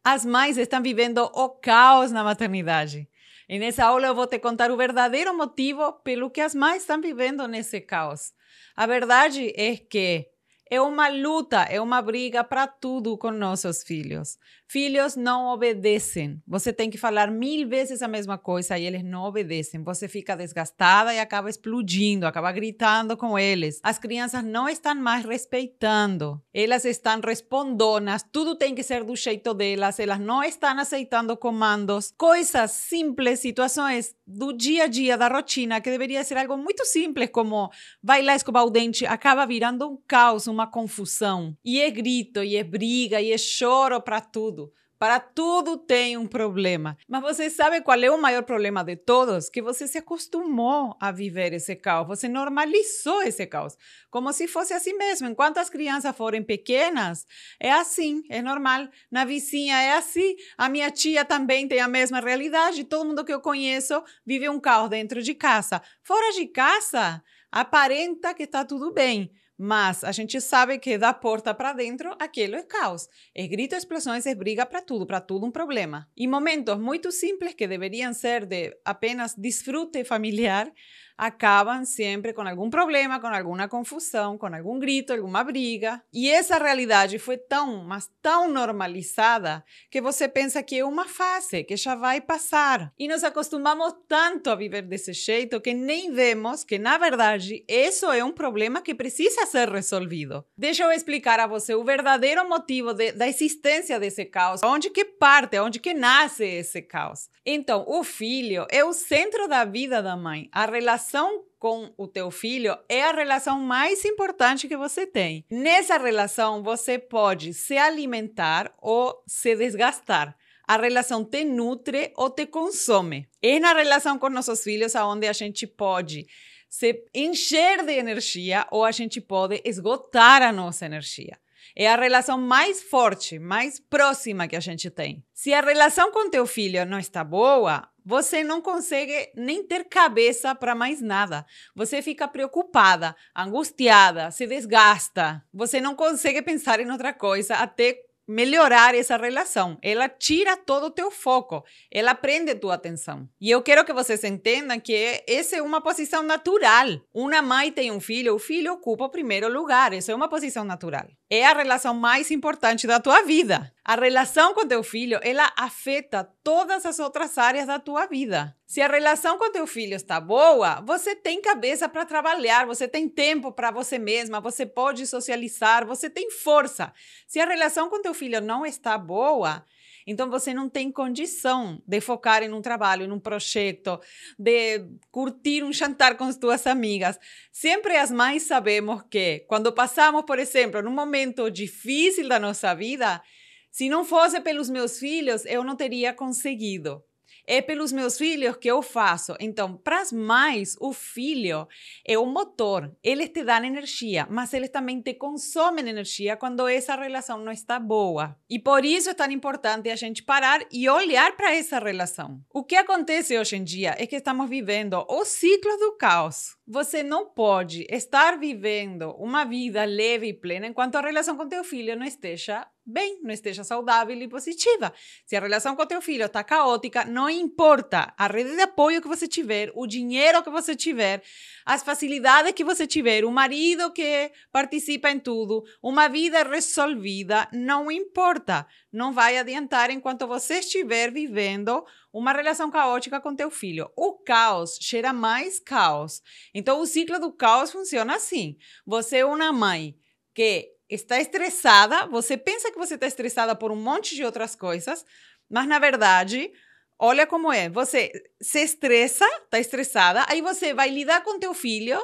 As mães estão vivendo o caos na maternidade. E nessa aula eu vou te contar o verdadeiro motivo pelo que as mães estão vivendo nesse caos. A verdade é que é uma luta, é uma briga para tudo com nossos filhos. Filhos não obedecem. Você tem que falar 1000 vezes a mesma coisa e eles não obedecem. Você fica desgastada e acaba explodindo, acaba gritando com eles. As crianças não estão mais respeitando. Elas estão respondonas, tudo tem que ser do jeito delas. Elas não estão aceitando comandos. Coisas simples, situações do dia a dia, da rotina, que deveria ser algo muito simples, como vai lá escovar o dente, acaba virando um caos, uma confusão. E é grito, e é briga, e é choro para tudo. Para tudo tem um problema. Mas você sabe qual é o maior problema de todos? Que você se acostumou a viver esse caos. Você normalizou esse caos. Como se fosse assim mesmo. Enquanto as crianças forem pequenas, é assim, é normal. Na vizinha é assim. A minha tia também tem a mesma realidade. Todo mundo que eu conheço vive um caos dentro de casa. Fora de casa, aparenta que está tudo bem. Mas a gente sabe que da porta para dentro, aquilo é caos. É grito, explosões, é briga para tudo um problema. E momentos muito simples que deveriam ser de apenas desfrute familiar, acabam sempre com algum problema, com alguma confusão, com algum grito, alguma briga. E essa realidade foi mas tão normalizada que você pensa que é uma fase, que já vai passar. E nos acostumamos tanto a viver desse jeito que nem vemos que, na verdade, isso é um problema que precisa ser resolvido. Deixa eu explicar a você o verdadeiro motivo da existência desse caos, onde que parte, onde que nasce esse caos. Então, o filho é o centro da vida da mãe. A relação com o teu filho é a relação mais importante que você tem. Nessa relação, você pode se alimentar ou se desgastar. A relação te nutre ou te consome. É na relação com nossos filhos onde a gente pode se encher de energia ou a gente pode esgotar a nossa energia. É a relação mais forte, mais próxima que a gente tem. Se a relação com teu filho não está boa, você não consegue nem ter cabeça para mais nada. Você fica preocupada, angustiada, se desgasta. Você não consegue pensar em outra coisa até melhorar essa relação. Ela tira todo o teu foco, ela prende tua atenção. E eu quero que vocês entendam que essa é uma posição natural. Uma mãe tem um filho, o filho ocupa o primeiro lugar. Isso é uma posição natural. É a relação mais importante da tua vida. A relação com teu filho, ela afeta todas as outras áreas da tua vida. Se a relação com teu filho está boa, você tem cabeça para trabalhar, você tem tempo para você mesma, você pode socializar, você tem força. Se a relação com teu filho não está boa, então você não tem condição de focar em um trabalho, em um projeto, de curtir um jantar com as tuas amigas. Sempre as mães sabemos que quando passamos, por exemplo, num momento difícil da nossa vida, se não fosse pelos meus filhos, eu não teria conseguido. É pelos meus filhos que eu faço. Então, para as mães, o filho é o motor. Eles te dão energia, mas eles também te consomem energia quando essa relação não está boa. E por isso é tão importante a gente parar e olhar para essa relação. O que acontece hoje em dia é que estamos vivendo o ciclo do caos. Você não pode estar vivendo uma vida leve e plena enquanto a relação com teu filho não esteja bem, não esteja saudável e positiva. Se a relação com teu filho está caótica, não importa a rede de apoio que você tiver, o dinheiro que você tiver, as facilidades que você tiver, o marido que participa em tudo, uma vida resolvida, não importa. Não vai adiantar enquanto você estiver vivendo uma relação caótica com teu filho. O caos gera mais caos. Então, o ciclo do caos funciona assim. Você é uma mãe que está estressada, você pensa que você está estressada por um monte de outras coisas, mas, na verdade, olha como é. Você se estressa, está estressada, aí você vai lidar com teu filho,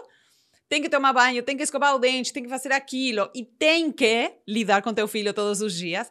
tem que tomar banho, tem que escovar o dente, tem que fazer aquilo, e tem que lidar com teu filho todos os dias.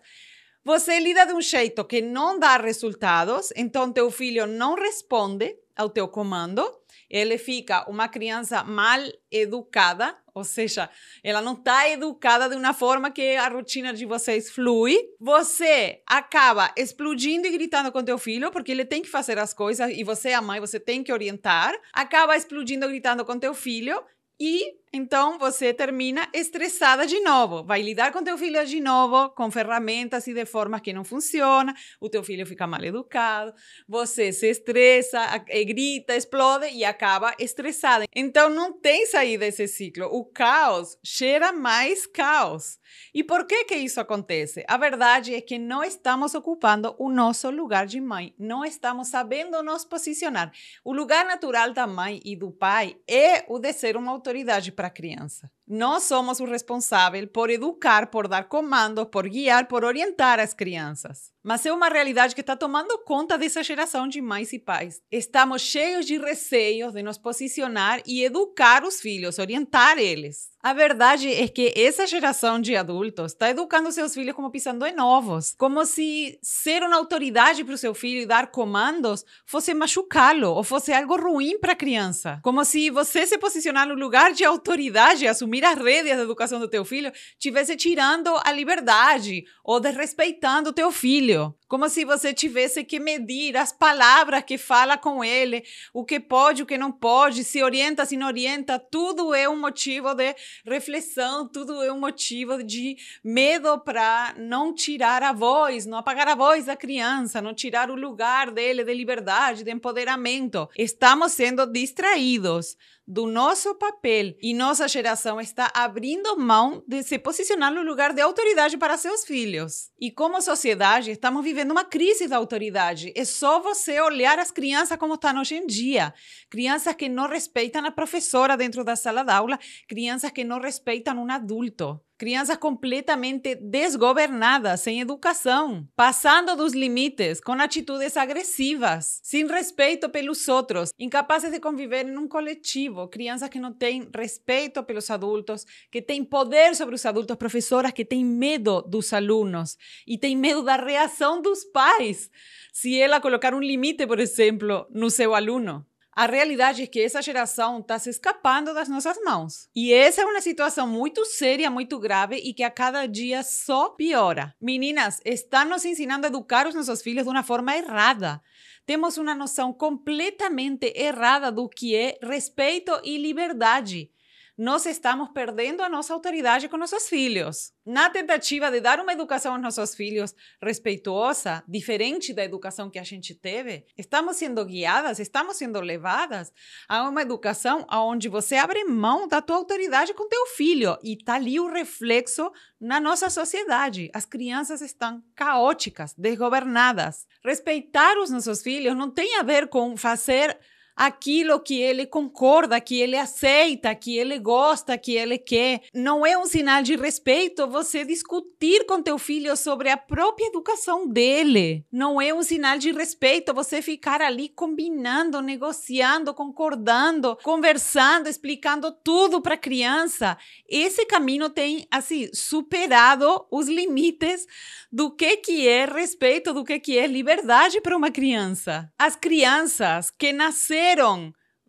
Você lida de um jeito que não dá resultados, então teu filho não responde ao teu comando, ele fica uma criança mal educada, ou seja, ela não está educada de uma forma que a rotina de vocês flui. Você acaba explodindo e gritando com teu filho, porque ele tem que fazer as coisas, e você é a mãe, você tem que orientar. Acaba explodindo e gritando com teu filho, e Então, você termina estressada de novo. Vai lidar com teu filho de novo, com ferramentas e de formas que não funcionam. O teu filho fica mal educado. Você se estressa, grita, explode e acaba estressada. Então, não tem saída desse ciclo. O caos gera mais caos. E por que isso acontece? A verdade é que não estamos ocupando o nosso lugar de mãe. Não estamos sabendo nos posicionar. O lugar natural da mãe e do pai é o de ser uma autoridade para a criança. Nós somos o responsável por educar, por dar comandos, por guiar, por orientar as crianças. Mas é uma realidade que está tomando conta dessa geração de mães e pais. Estamos cheios de receios de nos posicionar e educar os filhos, orientar eles. A verdade é que essa geração de adultos está educando seus filhos como pisando em ovos. Como se ser uma autoridade para o seu filho e dar comandos fosse machucá-lo ou fosse algo ruim para a criança. Como se você se posicionar no lugar de autoridade, assumir as rédeas da educação do teu filho, estivesse tirando a liberdade ou desrespeitando o teu filho. Como se você tivesse que medir as palavras que fala com ele, o que pode, o que não pode, se orienta, se não orienta. Tudo é um motivo de reflexão, tudo é um motivo de medo para não tirar a voz, não apagar a voz da criança, não tirar o lugar dele de liberdade, de empoderamento. Estamos sendo distraídos do nosso papel e nossa geração está abrindo mão de se posicionar no lugar de autoridade para seus filhos. E como sociedade, estamos vivendo uma crise da autoridade. É só você olhar as crianças como estão hoje em dia. Crianças que não respeitam a professora dentro da sala de aula, crianças que não respeitam um adulto. Crianças completamente desgovernadas, sem educação, passando dos limites, com atitudes agressivas, sem respeito pelos outros, incapazes de conviver em um coletivo. Crianças que não têm respeito pelos adultos, que têm poder sobre os adultos, professoras que têm medo dos alunos e têm medo da reação dos pais se ela colocar um limite, por exemplo, no seu aluno. A realidade é que essa geração está se escapando das nossas mãos. E essa é uma situação muito séria, muito grave e que a cada dia só piora. Meninas, estão nos ensinando a educar os nossos filhos de uma forma errada. Temos uma noção completamente errada do que é respeito e liberdade. Nós estamos perdendo a nossa autoridade com nossos filhos. Na tentativa de dar uma educação aos nossos filhos respeitosa, diferente da educação que a gente teve, estamos sendo guiadas, estamos sendo levadas a uma educação onde você abre mão da tua autoridade com teu filho. E está ali o reflexo na nossa sociedade. As crianças estão caóticas, desgovernadas. Respeitar os nossos filhos não tem a ver com fazer aquilo que ele concorda, que ele aceita, que ele gosta, que ele quer. Não é um sinal de respeito você discutir com teu filho sobre a própria educação dele. Não é um sinal de respeito você ficar ali combinando, negociando, concordando, conversando, explicando tudo para a criança. Esse caminho tem, assim, superado os limites do que é respeito, do que é liberdade para uma criança. As crianças que nasceram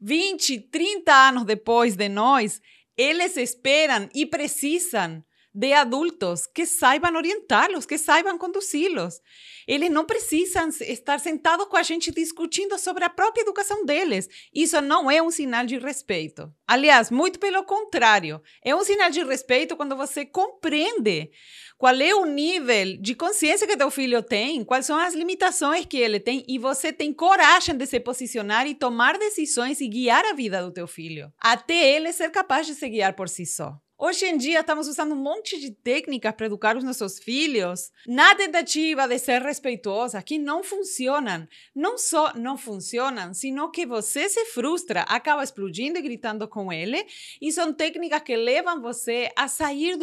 20, 30 anos depois de nós, eles esperam e precisam de adultos que saibam orientá-los, que saibam conduzi-los. Eles não precisam estar sentados com a gente discutindo sobre a própria educação deles. Isso não é um sinal de respeito. Aliás, muito pelo contrário. É um sinal de respeito quando você compreende qual é o nível de consciência que teu filho tem, quais são as limitações que ele tem e você tem coragem de se posicionar e tomar decisões e guiar a vida do teu filho, até ele ser capaz de se guiar por si só. Hoje em dia, estamos usando um monte de técnicas para educar os nossos filhos na tentativa de ser respeitosa, que não funcionam. Não só não funcionam, sino que você se frustra, acaba explodindo e gritando com ele. E são técnicas que levam você a sair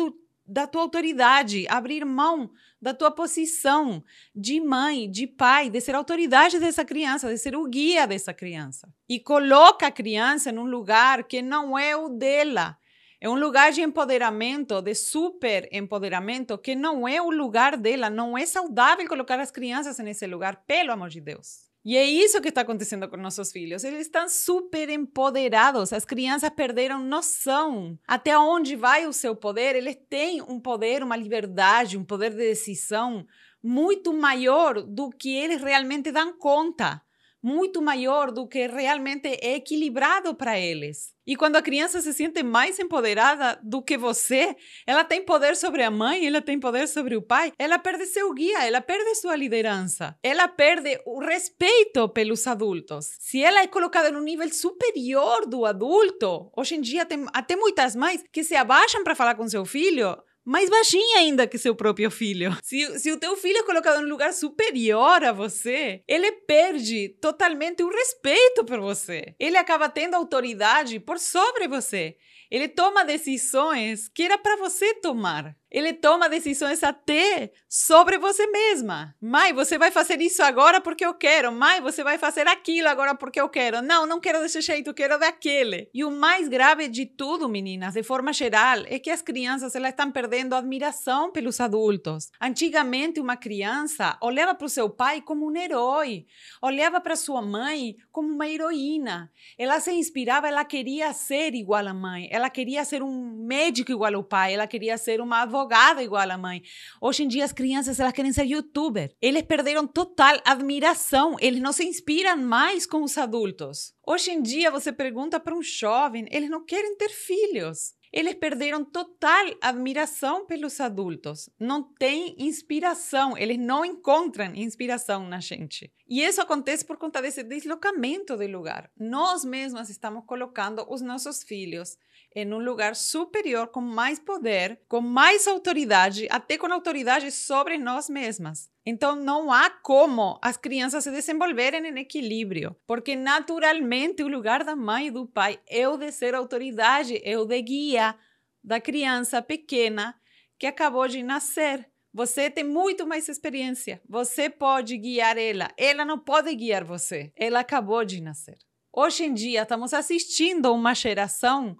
da tua autoridade, abrir mão da tua posição de mãe, de pai, de ser autoridade dessa criança, de ser o guia dessa criança. E coloca a criança num lugar que não é o dela. É um lugar de empoderamento, de super empoderamento, que não é o lugar dela. Não é saudável colocar as crianças nesse lugar, pelo amor de Deus. E é isso que está acontecendo com nossos filhos. Eles estão super empoderados. As crianças perderam noção até onde vai o seu poder. Eles têm um poder, uma liberdade, um poder de decisão muito maior do que eles realmente dão conta. muito maior do que realmente é equilibrado para eles. E quando a criança se sente mais empoderada do que você, ela tem poder sobre a mãe, ela tem poder sobre o pai, ela perde seu guia, ela perde sua liderança, ela perde o respeito pelos adultos. Se ela é colocada no nível superior do adulto, hoje em dia tem até muitas mães que se abaixam para falar com seu filho, mais baixinha ainda que seu próprio filho. Se o teu filho é colocado em um lugar superior a você, ele perde totalmente o respeito por você. Ele acaba tendo autoridade por sobre você. Ele toma decisões que era para você tomar. Ele toma decisões até sobre você mesma. Mãe, você vai fazer isso agora porque eu quero. Mãe, você vai fazer aquilo agora porque eu quero. Não, não quero desse jeito, quero daquele. E o mais grave de tudo, meninas, de forma geral, é que as crianças elas estão perdendo admiração pelos adultos. Antigamente, uma criança olhava para o seu pai como um herói. Olhava para sua mãe como uma heroína. Ela se inspirava, ela queria ser igual à mãe. Ela queria ser um médico igual ao pai. Ela queria ser uma advogada igual à mãe. Hoje em dia as crianças elas querem ser youtuber. Eles perderam total admiração. Eles não se inspiram mais com os adultos. Hoje em dia você pergunta para um jovem, eles não querem ter filhos. Eles perderam total admiração pelos adultos. Não tem inspiração. Eles não encontram inspiração na gente. E isso acontece por conta desse deslocamento de lugar. Nós mesmas estamos colocando os nossos filhos em um lugar superior, com mais poder, com mais autoridade, até com autoridade sobre nós mesmas. Então, não há como as crianças se desenvolverem em equilíbrio, porque naturalmente o lugar da mãe e do pai é o de ser autoridade, é o de guia da criança pequena que acabou de nascer. Você tem muito mais experiência, você pode guiar ela não pode guiar você, ela acabou de nascer. Hoje em dia, estamos assistindo uma geração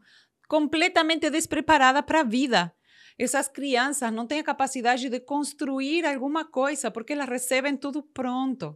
completamente despreparada para a vida. Essas crianças não têm a capacidade de construir alguma coisa porque elas recebem tudo pronto.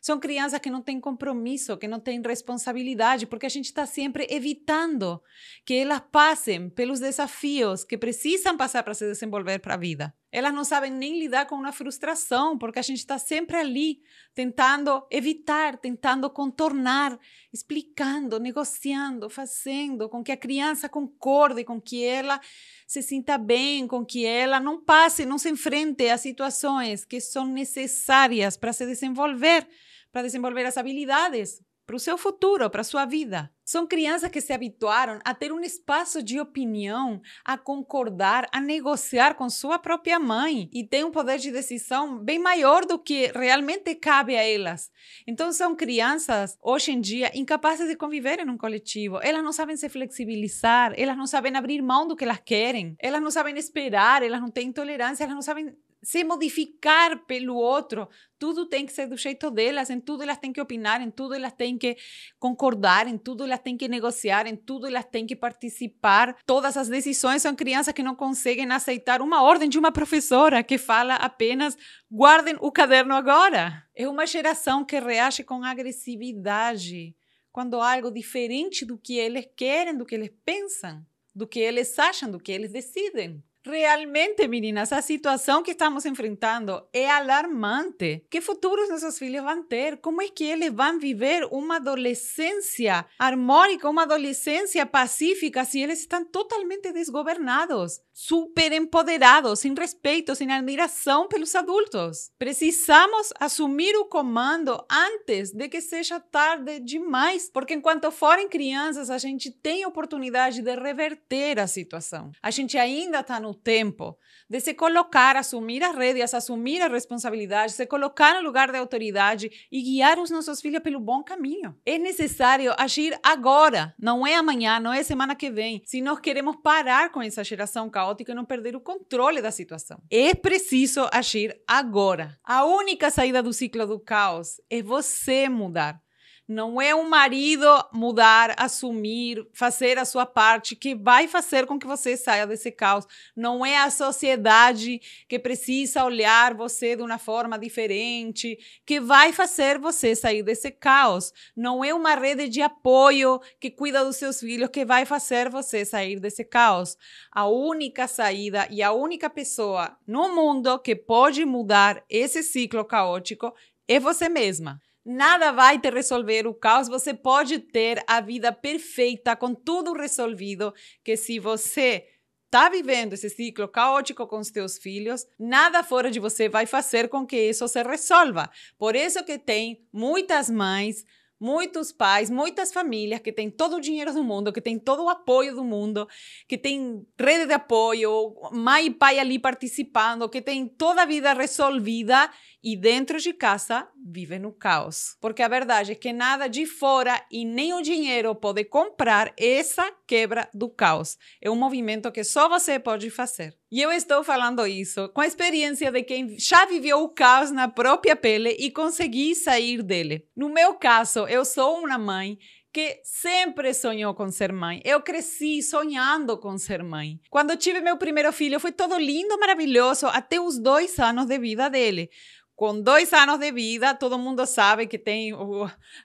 São crianças que não têm compromisso, que não têm responsabilidade, porque a gente está sempre evitando que elas passem pelos desafios que precisam passar para se desenvolver para a vida. Elas não sabem nem lidar com uma frustração, porque a gente está sempre ali, tentando evitar, tentando contornar, explicando, negociando, fazendo com que a criança concorde, com que ela se sinta bem, com que ela não passe, não se enfrente a situações que são necessárias para se desenvolver, para desenvolver as habilidades para o seu futuro, para a sua vida. São crianças que se habituaram a ter um espaço de opinião, a concordar, a negociar com sua própria mãe e têm um poder de decisão bem maior do que realmente cabe a elas. Então, são crianças, hoje em dia, incapazes de conviver em um coletivo. Elas não sabem se flexibilizar, elas não sabem abrir mão do que elas querem, elas não sabem esperar, elas não têm tolerância, elas não sabem se modificar pelo outro. Tudo tem que ser do jeito delas, em tudo elas têm que opinar, em tudo elas têm que concordar, em tudo elas têm que negociar, em tudo elas têm que participar. Todas as decisões são crianças que não conseguem aceitar uma ordem de uma professora que fala apenas guardem o caderno agora. É uma geração que reage com agressividade quando há algo diferente do que eles querem, do que eles pensam, do que eles acham, do que eles decidem. Realmente, meninas, a situação que estamos enfrentando é alarmante. Que futuros nossos filhos vão ter? Como é que eles vão viver uma adolescência harmônica, uma adolescência pacífica, se eles estão totalmente desgovernados, super empoderados, sem respeito, sem admiração pelos adultos? Precisamos assumir o comando antes de que seja tarde demais, porque enquanto forem crianças, a gente tem a oportunidade de reverter a situação. A gente ainda está no tempo de se colocar, assumir as rédeas, assumir a responsabilidade, se colocar no lugar de autoridade e guiar os nossos filhos pelo bom caminho. É necessário agir agora, não é amanhã, não é semana que vem, se nós queremos parar com essa geração caótica e não perder o controle da situação. É preciso agir agora. A única saída do ciclo do caos é você mudar. Não é o marido mudar, assumir, fazer a sua parte que vai fazer com que você saia desse caos. Não é a sociedade que precisa olhar você de uma forma diferente que vai fazer você sair desse caos. Não é uma rede de apoio que cuida dos seus filhos que vai fazer você sair desse caos. A única saída e a única pessoa no mundo que pode mudar esse ciclo caótico é você mesma. Nada vai te resolver o caos. Você pode ter a vida perfeita com tudo resolvido, que se você está vivendo esse ciclo caótico com os teus filhos, nada fora de você vai fazer com que isso se resolva. Por isso que tem muitas mães, muitos pais, muitas famílias que têm todo o dinheiro do mundo, que têm todo o apoio do mundo, que têm rede de apoio, mãe e pai ali participando, que têm toda a vida resolvida e dentro de casa vivem no caos. Porque a verdade é que nada de fora e nem o dinheiro pode comprar essa quebra do caos. É um movimento que só você pode fazer. E eu estou falando isso com a experiência de quem já viveu o caos na própria pele e consegui sair dele. No meu caso, eu sou uma mãe que sempre sonhou com ser mãe. Eu cresci sonhando com ser mãe. Quando tive meu primeiro filho, foi todo lindo, maravilhoso, até os 2 anos de vida dele. Com 2 anos de vida, todo mundo sabe que tem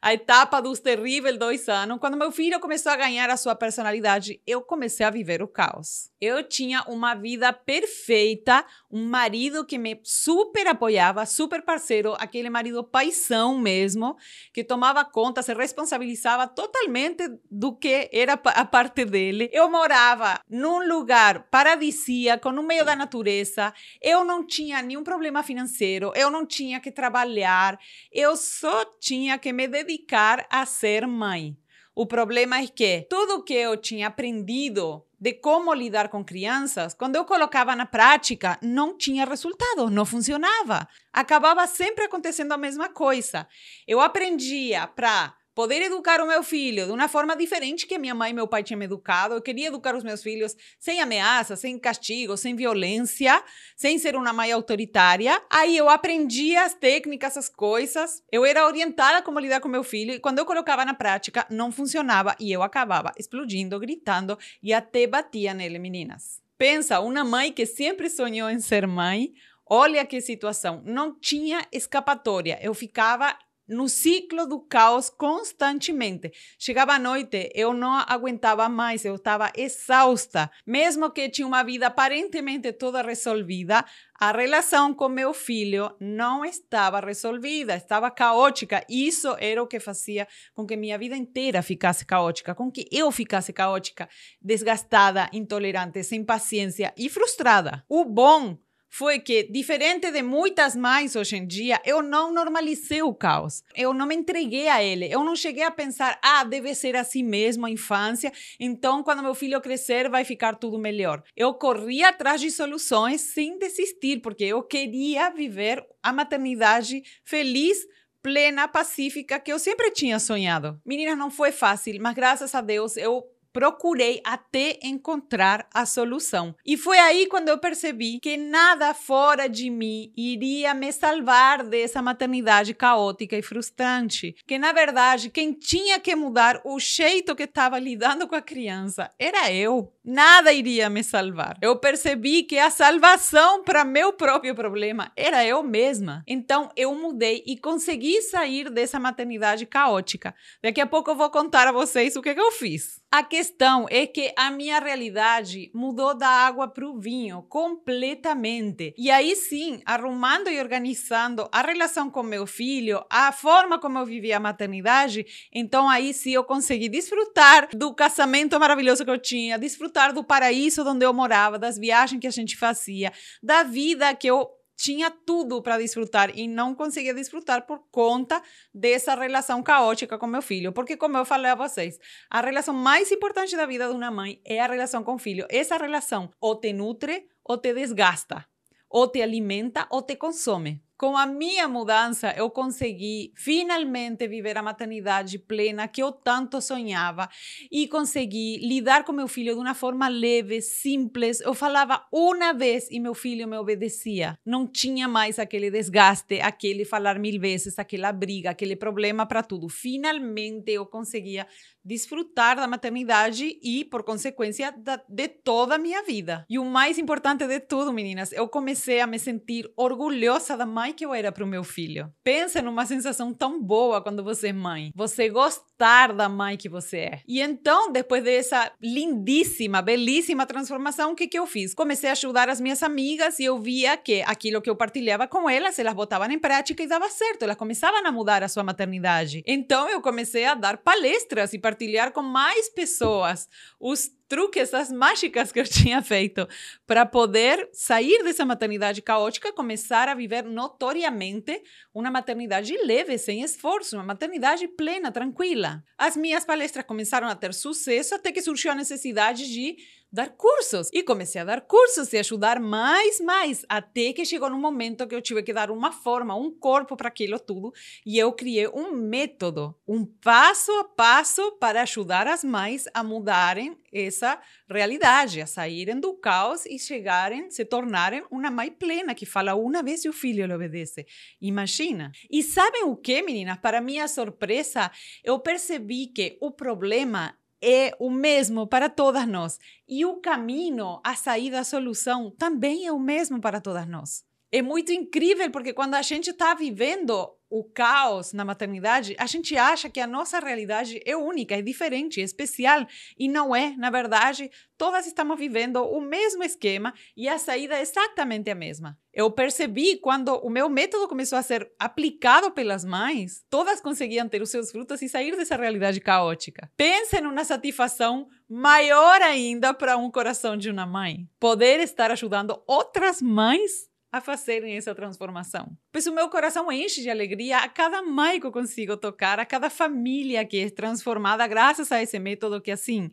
a etapa dos terríveis 2 anos. Quando meu filho começou a ganhar a sua personalidade, eu comecei a viver o caos. Eu tinha uma vida perfeita, um marido que me super apoiava, super parceiro, aquele marido paizão mesmo, que tomava conta, se responsabilizava totalmente do que era a parte dele. Eu morava num lugar paradisíaco, no meio da natureza. Eu não tinha nenhum problema financeiro, eu não tinha que trabalhar, eu só tinha que me dedicar a ser mãe. O problema é que tudo que eu tinha aprendido de como lidar com crianças, quando eu colocava na prática, não tinha resultado, não funcionava. Acabava sempre acontecendo a mesma coisa. Eu aprendia para poder educar o meu filho de uma forma diferente que minha mãe e meu pai tinham me educado. Eu queria educar os meus filhos sem ameaça, sem castigo, sem violência, sem ser uma mãe autoritária. Aí eu aprendia as técnicas, as coisas. Eu era orientada a como lidar com meu filho e quando eu colocava na prática, não funcionava e eu acabava explodindo, gritando e até batia nele, meninas. Pensa, uma mãe que sempre sonhou em ser mãe, olha que situação, não tinha escapatória. Eu ficava no ciclo do caos constantemente. Chegava à noite, eu não aguentava mais, eu estava exausta. Mesmo que tinha uma vida aparentemente toda resolvida, a relação com meu filho não estava resolvida, estava caótica. Isso era o que fazia com que minha vida inteira ficasse caótica, com que eu ficasse caótica, desgastada, intolerante, sem paciência e frustrada. O bom foi que, diferente de muitas mães hoje em dia, eu não normalizei o caos. Eu não me entreguei a ele. Eu não cheguei a pensar, deve ser assim mesmo a infância, então quando meu filho crescer vai ficar tudo melhor. Eu corri atrás de soluções sem desistir, porque eu queria viver a maternidade feliz, plena, pacífica, que eu sempre tinha sonhado. Meninas, não foi fácil, mas graças a Deus eu procurei até encontrar a solução. E foi aí quando eu percebi que nada fora de mim iria me salvar dessa maternidade caótica e frustrante. Que, na verdade, quem tinha que mudar o jeito que estava lidando com a criança era eu. Nada iria me salvar. Eu percebi que a salvação para meu próprio problema era eu mesma. Então, eu mudei e consegui sair dessa maternidade caótica. Daqui a pouco eu vou contar a vocês o que eu fiz. A questão é que a minha realidade mudou da água para o vinho completamente. E aí sim, arrumando e organizando a relação com meu filho, a forma como eu vivia a maternidade, então aí sim eu consegui desfrutar do casamento maravilhoso que eu tinha, desfrutar do paraíso onde eu morava, das viagens que a gente fazia, da vida que eu tinha tudo para desfrutar e não conseguia desfrutar por conta dessa relação caótica com meu filho. Porque, como eu falei a vocês, a relação mais importante da vida de uma mãe é a relação com o filho. Essa relação ou te nutre ou te desgasta, ou te alimenta ou te consome. Com a minha mudança, eu consegui finalmente viver a maternidade plena que eu tanto sonhava e consegui lidar com meu filho de uma forma leve, simples. Eu falava uma vez e meu filho me obedecia. Não tinha mais aquele desgaste, aquele falar 1000 vezes, aquela briga, aquele problema para tudo. Finalmente eu conseguia desfrutar da maternidade e, por consequência, de toda a minha vida. E o mais importante de tudo, meninas, eu comecei a me sentir orgulhosa da mãe que eu era para o meu filho. Pensa numa sensação tão boa quando você é mãe. Você gostar gostar da mãe que você é. E então, depois dessa lindíssima, belíssima transformação, o que eu fiz? Comecei a ajudar as minhas amigas e eu via que aquilo que eu partilhava com elas botavam em prática e dava certo. Elas começavam a mudar a sua maternidade. Então, eu comecei a dar palestras e partilhar com mais pessoas os truques, as mágicas que eu tinha feito para poder sair dessa maternidade caótica, começar a viver notoriamente uma maternidade leve, sem esforço, uma maternidade plena, tranquila. As minhas palestras começaram a ter sucesso até que surgiu a necessidade de dar cursos. E comecei a dar cursos e ajudar mais, até que chegou num momento que eu tive que dar uma forma, um corpo para aquilo tudo. E eu criei um método, um passo a passo para ajudar as mães a mudarem essa realidade, a saírem do caos e se tornarem uma mãe plena, que fala uma vez e o filho lhe obedece. Imagina. E sabem o que, meninas? Para minha surpresa, eu percebi que o problema é o mesmo para todas nós. E o caminho, a saída, a solução também é o mesmo para todas nós. É muito incrível porque quando a gente está vivendo o caos na maternidade, a gente acha que a nossa realidade é única, é diferente, é especial. E não é. Na verdade, todas estamos vivendo o mesmo esquema e a saída é exatamente a mesma. Eu percebi quando o meu método começou a ser aplicado pelas mães, todas conseguiam ter os seus frutos e sair dessa realidade caótica. Pense numa satisfação maior ainda para um coração de uma mãe. Poder estar ajudando outras mães a fazerem essa transformação. Pois o meu coração enche de alegria a cada mãe que eu consigo tocar, a cada família que é transformada graças a esse método que, assim,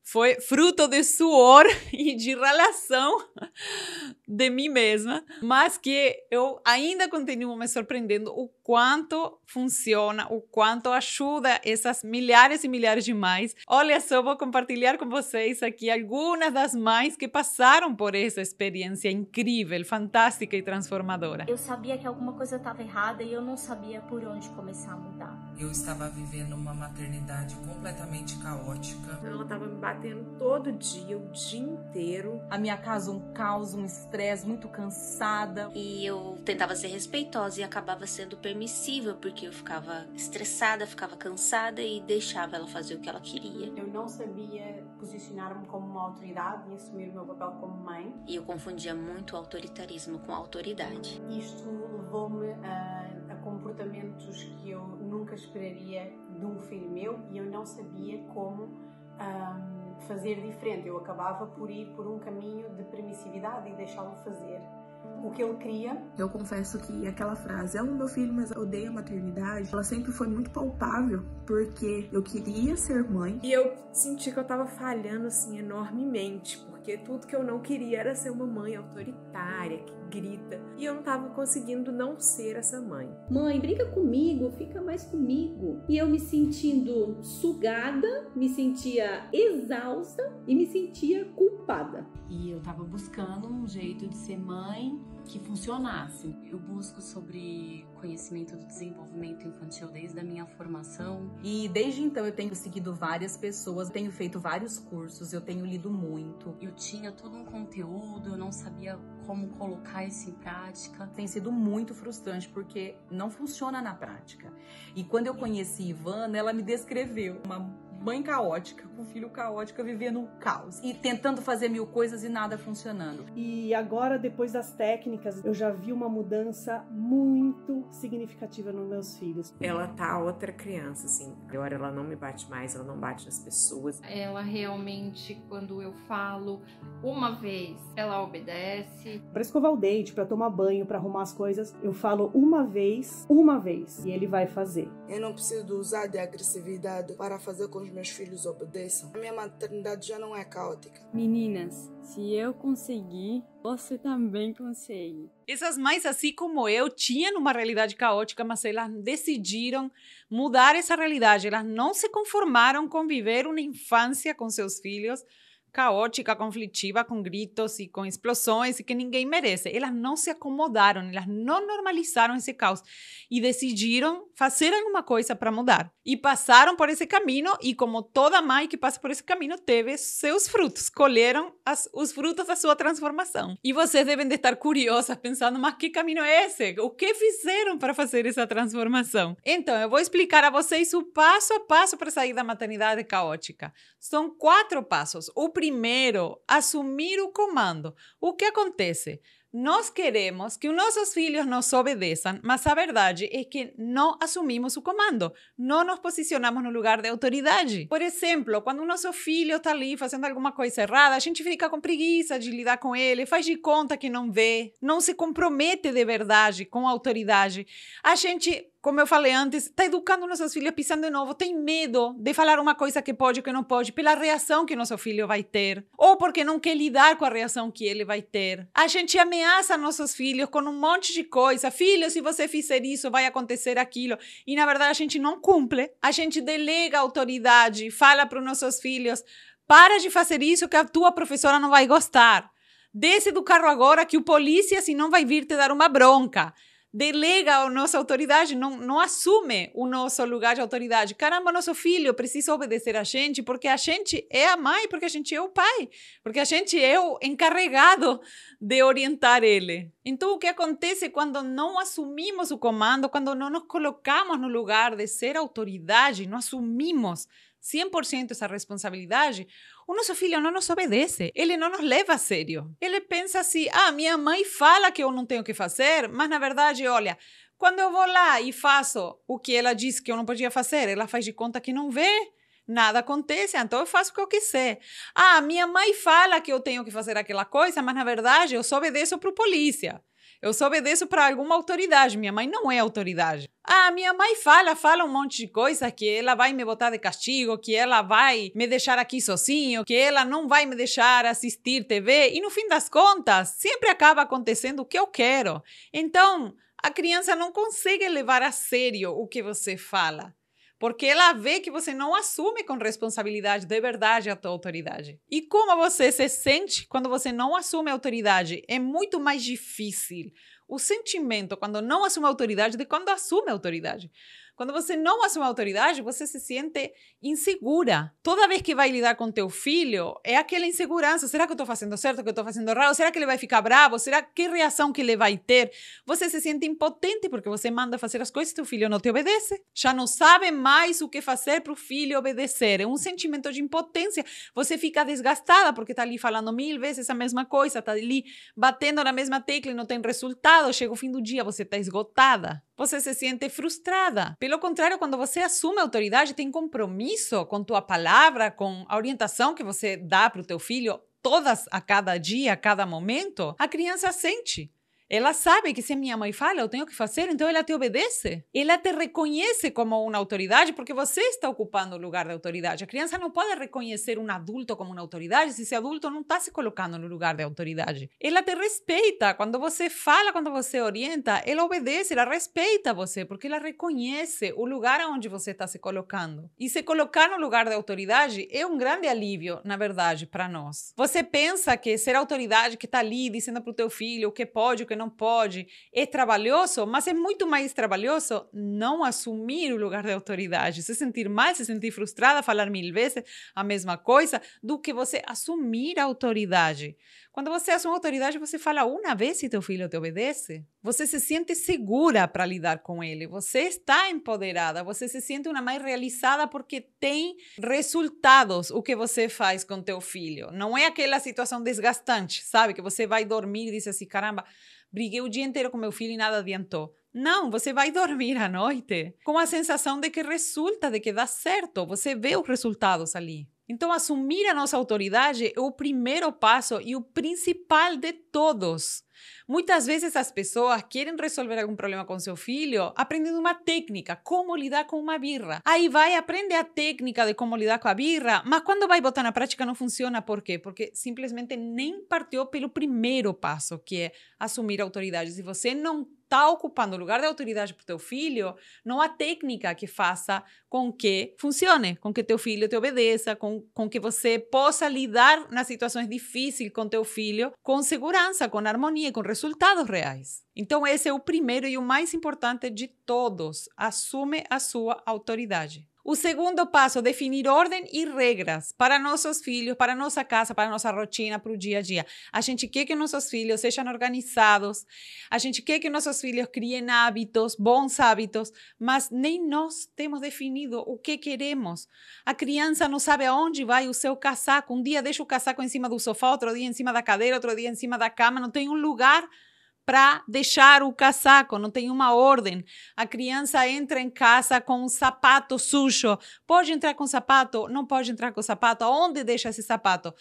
foi fruto de suor e de relação de mim mesma, mas que eu ainda continuo me surpreendendo o quanto funciona, o quanto ajuda essas milhares e milhares de mães. Olha só, vou compartilhar com vocês aqui algumas das mães que passaram por essa experiência incrível, fantástica e transformadora. Eu sabia que alguma coisa estava errada e eu não sabia por onde começar a mudar. Eu estava vivendo uma maternidade completamente caótica. Ela estava me batendo todo dia, o dia inteiro. A minha casa um caos, um estresse, muito cansada. E eu tentava ser respeitosa e acabava sendo permissível, porque eu ficava estressada, ficava cansada e deixava ela fazer o que ela queria. Eu não sabia posicionar-me como uma autoridade e assumir o meu papel como mãe. E eu confundia muito autoritarismo com autoridade. Isto levou-me a comportamentos que eu nunca esperaria de um filho meu e eu não sabia como fazer diferente. Eu acabava por ir por um caminho de permissividade e deixá-lo fazer o que ele queria. Eu confesso que aquela frase, amo meu filho, mas eu odeio a maternidade, ela sempre foi muito palpável, porque eu queria ser mãe. E eu senti que eu tava falhando, assim, enormemente, porque tudo que eu não queria era ser uma mãe autoritária, que grita, e eu não tava conseguindo não ser essa mãe. Mãe, brinca comigo, fica mais comigo. E eu me sentindo sugada, me sentia exausta e me sentia culpada. E eu tava buscando um jeito de ser mãe que funcionasse. Eu busco sobre conhecimento do desenvolvimento infantil desde a minha formação. E desde então eu tenho seguido várias pessoas, tenho feito vários cursos, eu tenho lido muito. Eu tinha todo um conteúdo, eu não sabia como colocar isso em prática. Tem sido muito frustrante porque não funciona na prática. E quando eu conheci Ivana, ela me descreveu uma mãe caótica, com filho caótico, vivendo um caos e tentando fazer mil coisas e nada funcionando. E agora, depois das técnicas, eu já vi uma mudança muito significativa nos meus filhos. Ela tá outra criança, assim. Agora ela não me bate mais, ela não bate nas pessoas. Ela realmente, quando eu falo uma vez, ela obedece. Para escovar o dente, para tomar banho, para arrumar as coisas, eu falo uma vez, e ele vai fazer. Eu não preciso usar de agressividade para fazer com que os meus filhos obedeçam. A minha maternidade já não é caótica. Meninas, se eu conseguir, você também consegue. Essas mães, assim como eu, tinham uma realidade caótica, mas elas decidiram mudar essa realidade. Elas não se conformaram com viver uma infância com seus filhos caótica, conflitiva, com gritos e com explosões e que ninguém merece. Elas não se acomodaram, elas não normalizaram esse caos e decidiram fazer alguma coisa para mudar. E passaram por esse caminho e, como toda mãe que passa por esse caminho, teve seus frutos, colheram os frutos da sua transformação. E vocês devem de estar curiosas, pensando, mas que caminho é esse? O que fizeram para fazer essa transformação? Então, eu vou explicar a vocês o passo a passo para sair da maternidade caótica. São 4 passos. O primeiro, assumir o comando. O que acontece? Nós queremos que os nossos filhos nos obedeçam, mas a verdade é que não assumimos o comando, não nos posicionamos no lugar de autoridade. Por exemplo, quando o nosso filho está ali fazendo alguma coisa errada, a gente fica com preguiça de lidar com ele, faz de conta que não vê, não se compromete de verdade com a autoridade. A gente, como eu falei antes, está educando nossos filhos pisando de novo, tem medo de falar uma coisa que pode ou que não pode, pela reação que nosso filho vai ter, ou porque não quer lidar com a reação que ele vai ter. A gente ameaça nossos filhos com um monte de coisa. Filho, se você fizer isso, vai acontecer aquilo. E, na verdade, a gente não cumpre. A gente delega a autoridade, fala para os nossos filhos, para de fazer isso que a tua professora não vai gostar. Desce do carro agora que o polícia, senão, vai vir te dar uma bronca. Delega a nossa autoridade, não assume o nosso lugar de autoridade. Caramba, nosso filho precisa obedecer a gente porque a gente é a mãe, porque a gente é o pai, porque a gente é o encarregado de orientar ele. Então, o que acontece quando não assumimos o comando, quando não nos colocamos no lugar de ser autoridade, não assumimos 100% essa responsabilidade, o nosso filho não nos obedece, ele não nos leva a sério. Ele pensa assim, minha mãe fala que eu não tenho que fazer, mas na verdade, olha, quando eu vou lá e faço o que ela disse que eu não podia fazer, ela faz de conta que não vê, nada acontece, então eu faço o que eu quiser. Minha mãe fala que eu tenho que fazer aquela coisa, mas na verdade eu só obedeço para o polícia. Eu só obedeço para alguma autoridade. Minha mãe não é autoridade. Minha mãe fala um monte de coisa, que ela vai me botar de castigo, que ela vai me deixar aqui sozinho, que ela não vai me deixar assistir TV. E no fim das contas, sempre acaba acontecendo o que eu quero. Então, a criança não consegue levar a sério o que você fala, porque ela vê que você não assume com responsabilidade de verdade a tua autoridade. E como você se sente quando você não assume a autoridade? É muito mais difícil o sentimento quando não assume a autoridade do que quando assume a autoridade. Quando você não assume a autoridade, você se sente insegura. Toda vez que vai lidar com teu filho, é aquela insegurança. Será que eu estou fazendo certo, que eu estou fazendo errado? Será que ele vai ficar bravo? Será que reação que ele vai ter? Você se sente impotente porque você manda fazer as coisas e teu filho não te obedece. Já não sabe mais o que fazer para o filho obedecer. É um sentimento de impotência. Você fica desgastada porque está ali falando 1000 vezes a mesma coisa, está ali batendo na mesma tecla e não tem resultado. Chega o fim do dia, você está esgotada. Você se sente frustrada. Pelo contrário, quando você assume a autoridade, tem compromisso com tua palavra, com a orientação que você dá para o teu filho, todas a cada dia, a cada momento, a criança sente. Ela sabe que se a minha mãe fala, eu tenho que fazer, então ela te obedece. Ela te reconhece como uma autoridade porque você está ocupando o lugar da autoridade. A criança não pode reconhecer um adulto como uma autoridade se esse adulto não está se colocando no lugar da autoridade. Ela te respeita. Quando você fala, quando você orienta, ela obedece, ela respeita você porque ela reconhece o lugar onde você está se colocando. E se colocar no lugar da autoridade é um grande alívio, na verdade, para nós. Você pensa que ser a autoridade que está ali dizendo para o teu filho o que pode, o que não pode, é trabalhoso, mas é muito mais trabalhoso não assumir o lugar de autoridade, se sentir mal, se sentir frustrada, falar 1000 vezes a mesma coisa, do que você assumir a autoridade. Quando você assume a autoridade, você fala uma vez e teu filho te obedece. Você se sente segura para lidar com ele, você está empoderada, você se sente uma mãe realizada porque tem resultados o que você faz com teu filho. Não é aquela situação desgastante, sabe? Que você vai dormir e diz assim, caramba, briguei o dia inteiro com meu filho e nada adiantou. Não, você vai dormir à noite com a sensação de que resulta, de que dá certo. Você vê os resultados ali. Então, assumir a nossa autoridade é o primeiro passo e o principal de todos. Muitas vezes as pessoas querem resolver algum problema com seu filho aprendendo uma técnica, como lidar com uma birra. Aí vai, aprende a técnica de como lidar com a birra, mas quando vai botar na prática não funciona. Por quê? Porque simplesmente nem partiu pelo primeiro passo, que é assumir a autoridade. Se você não está ocupando o lugar de autoridade para o teu filho, não há técnica que faça com que funcione, com que teu filho te obedeça, com que você possa lidar nas situações difíceis com teu filho com segurança, com harmonia, com resultados reais. Então, esse é o primeiro e o mais importante de todos. Assume a sua autoridade. O segundo passo, definir ordem e regras para nossos filhos, para nossa casa, para nossa rotina, para o dia a dia. A gente quer que nossos filhos sejam organizados, a gente quer que nossos filhos criem hábitos, bons hábitos, mas nem nós temos definido o que queremos. A criança não sabe aonde vai o seu casaco. Um dia deixa o casaco em cima do sofá, outro dia em cima da cadeira, outro dia em cima da cama, não tem um lugar para deixar o casaco, não tem uma ordem. A criança entra em casa com um sapato sujo. Pode entrar com sapato? Não pode entrar com sapato? Aonde deixa esse sapato?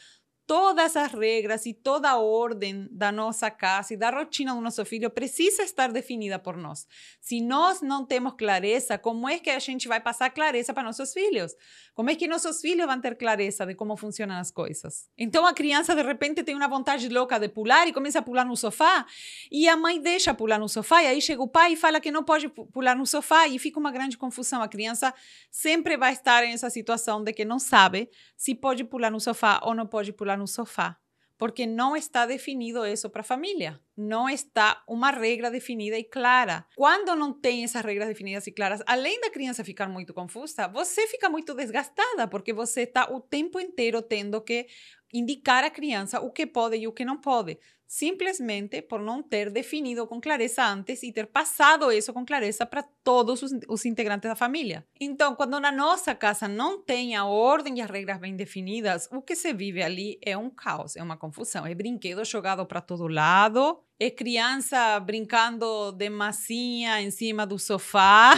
Todas as regras e toda a ordem da nossa casa e da rotina do nosso filho precisa estar definida por nós. Se nós não temos clareza, como é que a gente vai passar clareza para nossos filhos? Como é que nossos filhos vão ter clareza de como funcionam as coisas? Então a criança de repente tem uma vontade louca de pular e começa a pular no sofá e a mãe deixa pular no sofá e aí chega o pai e fala que não pode pular no sofá e fica uma grande confusão. A criança sempre vai estar nessa situação de que não sabe se pode pular no sofá ou não pode pular no sofá, porque não está definido isso para a família. Não está uma regra definida e clara. Quando não tem essas regras definidas e claras, além da criança ficar muito confusa, você fica muito desgastada, porque você está o tempo inteiro tendo que indicar à criança o que pode e o que não pode, simplesmente por não ter definido com clareza antes e ter passado isso com clareza para todos os integrantes da família. Então, quando na nossa casa não tem a ordem e as regras bem definidas, o que se vive ali é um caos, é uma confusão, é brinquedo jogado para todo lado, é criança brincando de massinha em cima do sofá,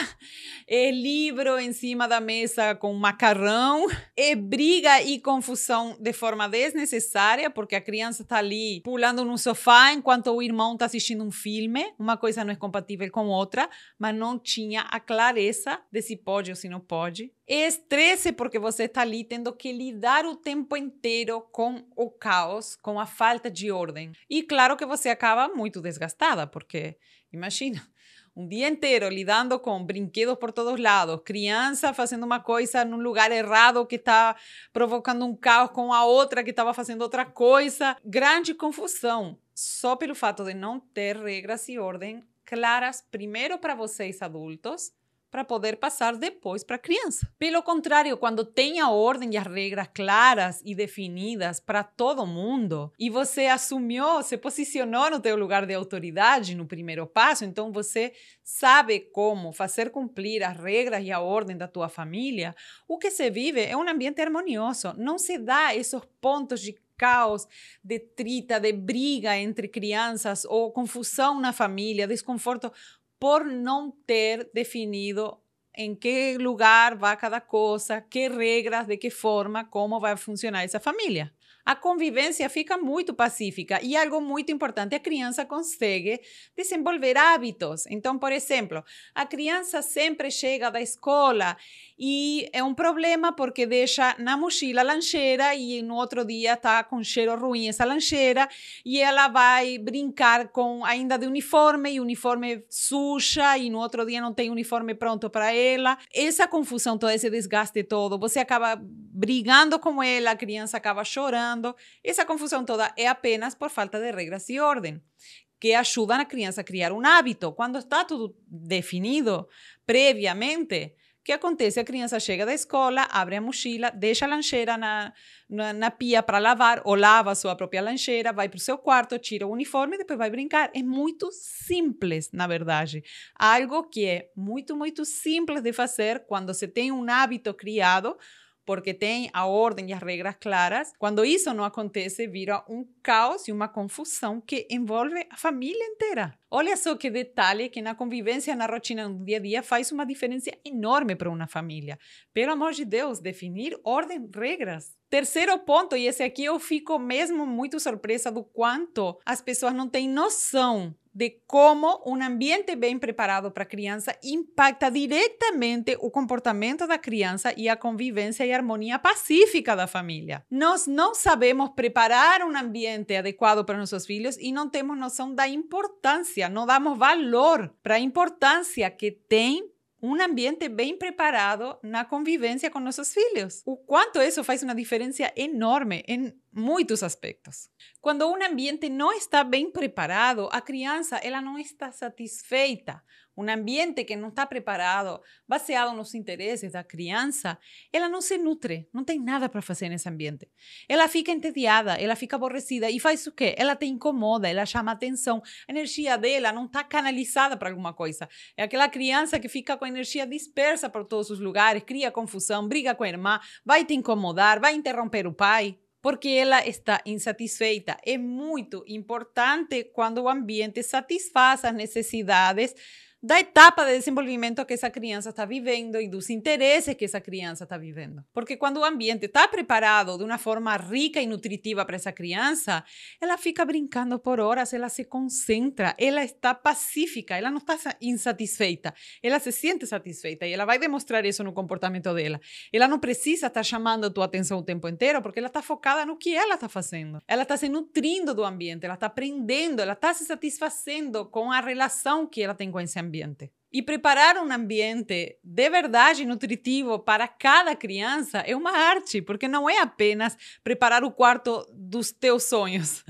é livro em cima da mesa com macarrão, é briga e confusão de forma desnecessária, porque a criança está ali pulando no sofá enquanto o irmão está assistindo um filme, uma coisa não é compatível com outra, mas não tinha a clareza de se pode ou se não pode. É estresse porque você está ali tendo que lidar o tempo inteiro com o caos, com a falta de ordem. E claro que você acaba muito desgastada, porque, imagina, um dia inteiro lidando com brinquedos por todos lados, criança fazendo uma coisa num lugar errado que está provocando um caos com a outra que estava fazendo outra coisa. Grande confusão, só pelo fato de não ter regras e ordem claras, primeiro para vocês adultos, para poder passar depois para a criança. Pelo contrário, quando tem a ordem e as regras claras e definidas para todo mundo, e você assumiu, se posicionou no teu lugar de autoridade no primeiro passo, então você sabe como fazer cumprir as regras e a ordem da tua família, o que se vive é um ambiente harmonioso. Não se dá esses pontos de caos, de trita, de briga entre crianças ou confusão na família, desconforto, por não ter definido em que lugar vai cada coisa, que regras, de que forma, como vai funcionar essa família. A convivência fica muito pacífica e algo muito importante, a criança consegue desenvolver hábitos. Então, por exemplo, a criança sempre chega da escola e é um problema porque deixa na mochila a lancheira e no outro dia está com cheiro ruim essa lancheira e ela vai brincar com ainda de uniforme e o uniforme suja e no outro dia não tem uniforme pronto para ela. Essa confusão toda, esse desgaste todo, você acaba brigando com ela, a criança acaba chorando. Essa confusão toda é apenas por falta de regras e ordem, que ajudam a criança a criar um hábito. Quando está tudo definido previamente, o que acontece? A criança chega da escola, abre a mochila, deixa a lancheira na pia para lavar, ou lava a sua própria lancheira, vai para o seu quarto, tira o uniforme e depois vai brincar. É muito simples, na verdade. Algo que é muito, muito simples de fazer quando você tem um hábito criado, porque tem a ordem e as regras claras. Quando isso não acontece, vira um caos e uma confusão que envolve a família inteira. Olha só que detalhe que na convivência, na rotina, no dia a dia, faz uma diferença enorme para uma família. Pelo amor de Deus, definir ordem, regras. Terceiro ponto, e esse aqui eu fico mesmo muito surpresa do quanto as pessoas não têm noção de como um ambiente bem preparado para a criança impacta diretamente o comportamento da criança e a convivência e a harmonia pacífica da família. Nós não sabemos preparar um ambiente adequado para nossos filhos e não temos noção da importância, não damos valor para a importância que tem um ambiente bem preparado na convivência com nossos filhos. O quanto isso faz uma diferença enorme em muitos aspectos. Quando um ambiente não está bem preparado, a criança ela não está satisfeita. Um ambiente que não está preparado, baseado nos interesses da criança, ela não se nutre, não tem nada para fazer nesse ambiente. Ela fica entediada, ela fica aborrecida e faz o quê? Ela te incomoda, ela chama atenção. A energia dela não está canalizada para alguma coisa. É aquela criança que fica com a energia dispersa por todos os lugares, cria confusão, briga com a irmã, vai te incomodar, vai interromper o pai. Porque ela está insatisfeita. É muito importante quando o ambiente satisfaz as necessidades da etapa de desenvolvimento que essa criança está vivendo e dos interesses que essa criança está vivendo. Porque quando o ambiente está preparado de uma forma rica e nutritiva para essa criança, ela fica brincando por horas, ela se concentra, ela está pacífica, ela não está insatisfeita, ela se sente satisfeita e ela vai demonstrar isso no comportamento dela. Ela não precisa estar chamando a tua atenção o tempo inteiro porque ela está focada no que ela está fazendo. Ela está se nutrindo do ambiente, ela está aprendendo, ela está se satisfazendo com a relação que ela tem com esse ambiente. E preparar um ambiente de verdade nutritivo para cada criança é uma arte, porque não é apenas preparar o quarto dos teus sonhos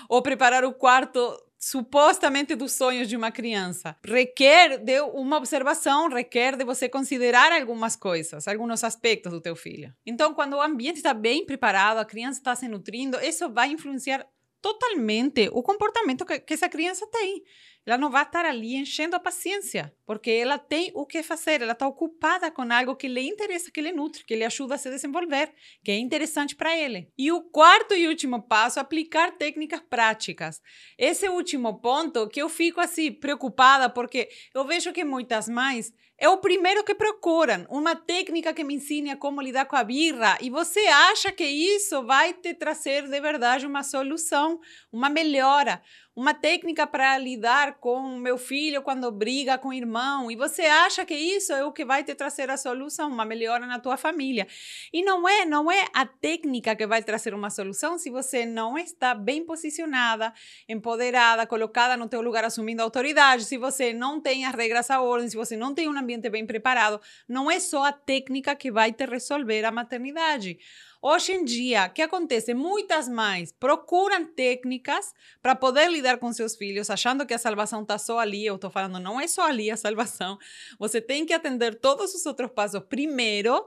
ou preparar o quarto supostamente dos sonhos de uma criança. Requer de uma observação, requer de você considerar algumas coisas, alguns aspectos do teu filho. Então, quando o ambiente está bem preparado, a criança está se nutrindo, isso vai influenciar totalmente o comportamento que essa criança tem. Ela não vai estar ali enchendo a paciência, porque ela tem o que fazer, ela está ocupada com algo que lhe interessa, que lhe nutre, que lhe ajuda a se desenvolver, que é interessante para ele. E o quarto e último passo, aplicar técnicas práticas. Esse último ponto que eu fico assim preocupada, porque eu vejo que muitas mães é o primeiro que procuram, uma técnica que me ensine a como lidar com a birra, e você acha que isso vai te trazer de verdade uma solução, uma melhora, uma técnica para lidar com o meu filho quando briga com o irmão, e você acha que isso é o que vai te trazer a solução, uma melhora na tua família. E não é a técnica que vai trazer uma solução se você não está bem posicionada, empoderada, colocada no teu lugar, assumindo a autoridade, se você não tem as regras à ordem, se você não tem um ambiente bem preparado. Não é só a técnica que vai te resolver a maternidade. Hoje em dia, o que acontece? Muitas mães procuram técnicas para poder lidar com seus filhos, achando que a salvação está só ali. Eu estou falando, não é só ali a salvação. Você tem que atender todos os outros passos primeiro.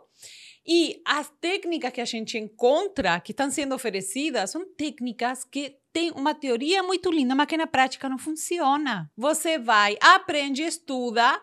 E as técnicas que a gente encontra, que estão sendo oferecidas, são técnicas que têm uma teoria muito linda, mas que na prática não funciona. Você vai, aprende, estuda,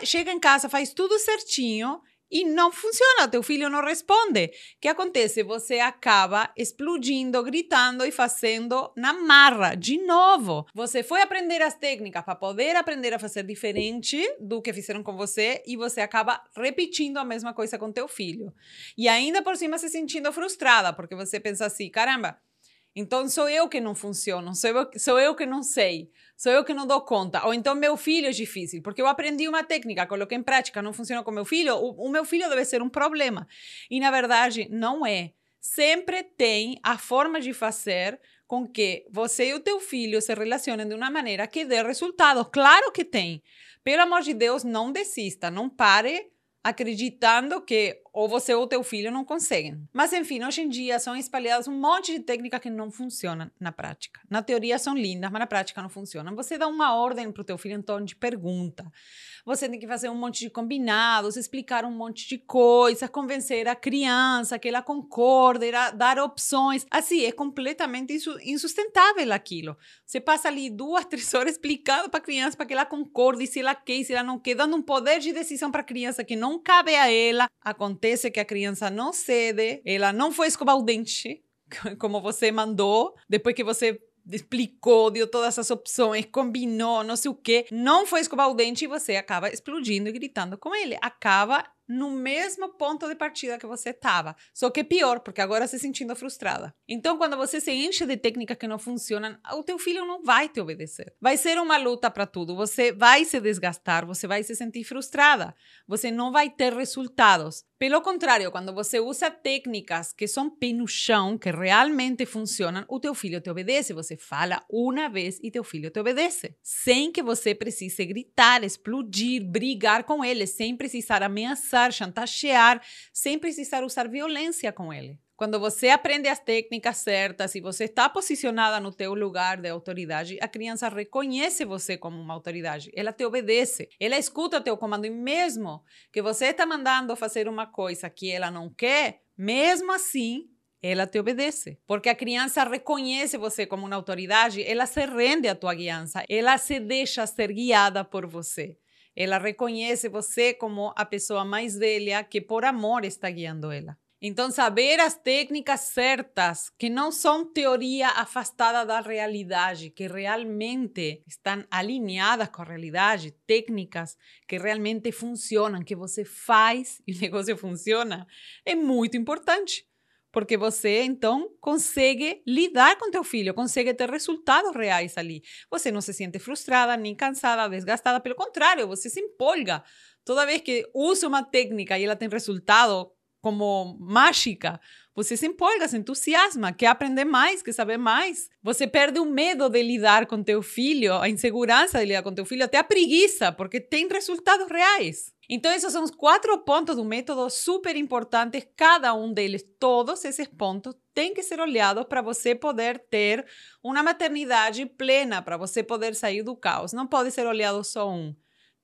chega em casa, faz tudo certinho, e não funciona, teu filho não responde. O que acontece? Você acaba explodindo, gritando e fazendo na marra, de novo. Você foi aprender as técnicas para poder aprender a fazer diferente do que fizeram com você e você acaba repetindo a mesma coisa com teu filho. E ainda por cima se sentindo frustrada, porque você pensa assim, caramba, então sou eu que não funciono, sou eu que não sei, sou eu que não dou conta. Ou então meu filho é difícil, porque eu aprendi uma técnica, coloquei em prática, não funciona com meu filho, o meu filho deve ser um problema. E na verdade não é. Sempre tem a forma de fazer com que você e o teu filho se relacionem de uma maneira que dê resultado. Claro que tem. Pelo amor de Deus, não desista, não pare acreditando que ou você ou teu filho não conseguem. Mas, enfim, hoje em dia são espalhadas um monte de técnicas que não funcionam na prática. Na teoria são lindas, mas na prática não funcionam. Você dá uma ordem para o teu filho em torno de pergunta. Você tem que fazer um monte de combinados, explicar um monte de coisas, convencer a criança que ela concorde, dar opções. Assim, é completamente insustentável aquilo. Você passa ali 2, 3 horas explicando para a criança para que ela concorde, se ela quer, se ela não quer, dando um poder de decisão para a criança que não cabe a ela. Acontece que a criança não cede, ela não foi escovar o dente, como você mandou, depois que você explicou, deu todas as opções, combinou, não sei o quê, não foi escovar o dente e você acaba explodindo e gritando com ele. Acaba no mesmo ponto de partida que você estava. Só que pior, porque agora se sentindo frustrada. Então, quando você se enche de técnicas que não funcionam, o teu filho não vai te obedecer. Vai ser uma luta para tudo. Você vai se desgastar, você vai se sentir frustrada. Você não vai ter resultados. Pelo contrário, quando você usa técnicas que são pé no chão, que realmente funcionam, o teu filho te obedece. Você fala uma vez e teu filho te obedece. Sem que você precise gritar, explodir, brigar com ele, sem precisar ameaçar, chantagear, sem precisar usar violência com ele. Quando você aprende as técnicas certas e você está posicionada no teu lugar de autoridade, a criança reconhece você como uma autoridade. Ela te obedece. Ela escuta o teu comando. E mesmo que você está mandando fazer uma coisa que ela não quer, mesmo assim, ela te obedece. Porque a criança reconhece você como uma autoridade, ela se rende à tua guiança, ela se deixa ser guiada por você. Ela reconhece você como a pessoa mais velha que, por amor, está guiando ela. Então, saber as técnicas certas, que não são teoria afastada da realidade, que realmente estão alinhadas com a realidade, técnicas que realmente funcionam, que você faz e o negócio funciona, é muito importante. Porque você, então, consegue lidar com teu filho, consegue ter resultados reais ali. Você não se sente frustrada, nem cansada, desgastada. Pelo contrário, você se empolga. Toda vez que usa uma técnica e ela tem resultado como mágica, você se empolga, se entusiasma, quer aprender mais, quer saber mais. Você perde o medo de lidar com teu filho, a insegurança de lidar com teu filho, até a preguiça, porque tem resultados reais. Então, esses são os 4 pontos do método super importantes, cada um deles, todos esses pontos têm que ser olhados para você poder ter uma maternidade plena, para você poder sair do caos. Não pode ser olhado só um.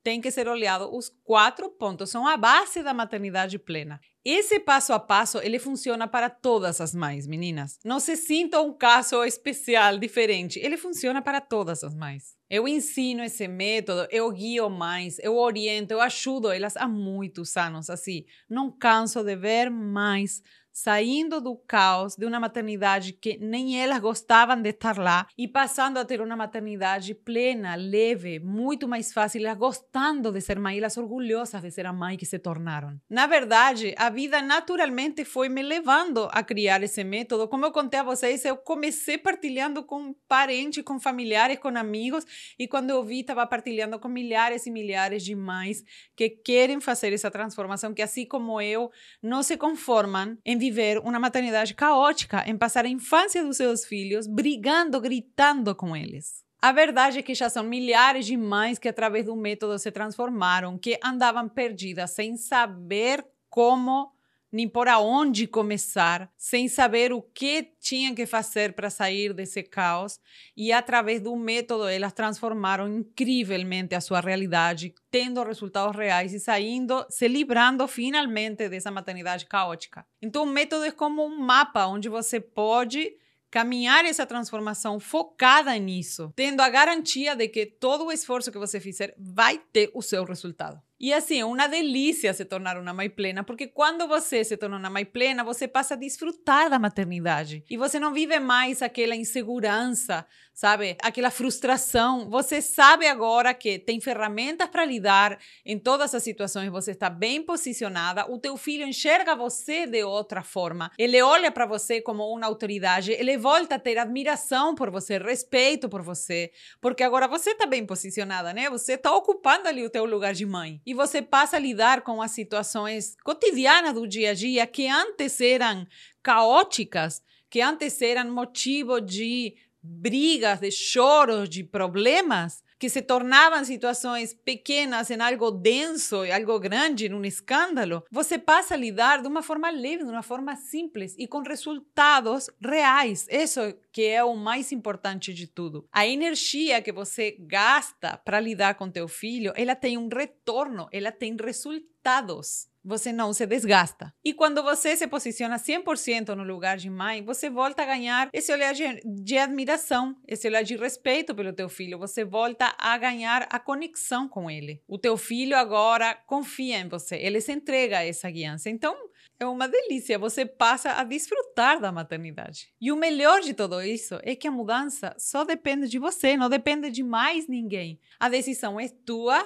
Tem que ser olhado os 4 pontos, são a base da maternidade plena. Esse passo a passo, ele funciona para todas as mães, meninas. Não se sinta um caso especial, diferente. Ele funciona para todas as mães. Eu ensino esse método, eu guio mães, eu oriento, eu ajudo elas há muitos anos, assim. Não canso de ver mães saindo do caos de uma maternidade que nem elas gostavam de estar lá e passando a ter uma maternidade plena, leve, muito mais fácil, elas gostando de ser mãe, elas orgulhosas de ser a mãe que se tornaram. Na verdade, a vida naturalmente foi me levando a criar esse método. Como eu contei a vocês, eu comecei partilhando com parentes, com familiares, com amigos, e quando eu vi, estava partilhando com milhares e milhares de mães que querem fazer essa transformação, que assim como eu, não se conformam em viver uma maternidade caótica, em passar a infância dos seus filhos brigando, gritando com eles. A verdade é que já são milhares de mães que através do método se transformaram, que andavam perdidas, sem saber como nem por aonde começar, sem saber o que tinham que fazer para sair desse caos. E através do método elas transformaram incrivelmente a sua realidade, tendo resultados reais e saindo, se livrando finalmente dessa maternidade caótica. Então o método é como um mapa onde você pode caminhar essa transformação focada nisso, tendo a garantia de que todo o esforço que você fizer vai ter o seu resultado. E assim, é uma delícia se tornar uma mãe plena, porque quando você se torna uma mãe plena, você passa a desfrutar da maternidade. E você não vive mais aquela insegurança, sabe? Aquela frustração. Você sabe agora que tem ferramentas para lidar em todas as situações. Você está bem posicionada. O teu filho enxerga você de outra forma. Ele olha para você como uma autoridade. Ele volta a ter admiração por você, respeito por você. Porque agora você está bem posicionada, né? Você está ocupando ali o teu lugar de mãe. E você passa a lidar com as situações cotidianas do dia a dia que antes eram caóticas, que antes eram motivo de brigas, de choros, de problemas, que se tornavam situações pequenas em algo denso, algo grande, num escândalo. Você passa a lidar de uma forma leve, de uma forma simples e com resultados reais. Isso que é o mais importante de tudo. A energia que você gasta para lidar com teu filho, ela tem um retorno, ela tem resultados. Você não se desgasta. E quando você se posiciona 100% no lugar de mãe, você volta a ganhar esse olhar de admiração, esse olhar de respeito pelo teu filho. Você volta a ganhar a conexão com ele. O teu filho agora confia em você. Ele se entrega a essa guiança. Então, é uma delícia. Você passa a desfrutar da maternidade. E o melhor de tudo isso é que a mudança só depende de você. Não depende de mais ninguém. A decisão é tua.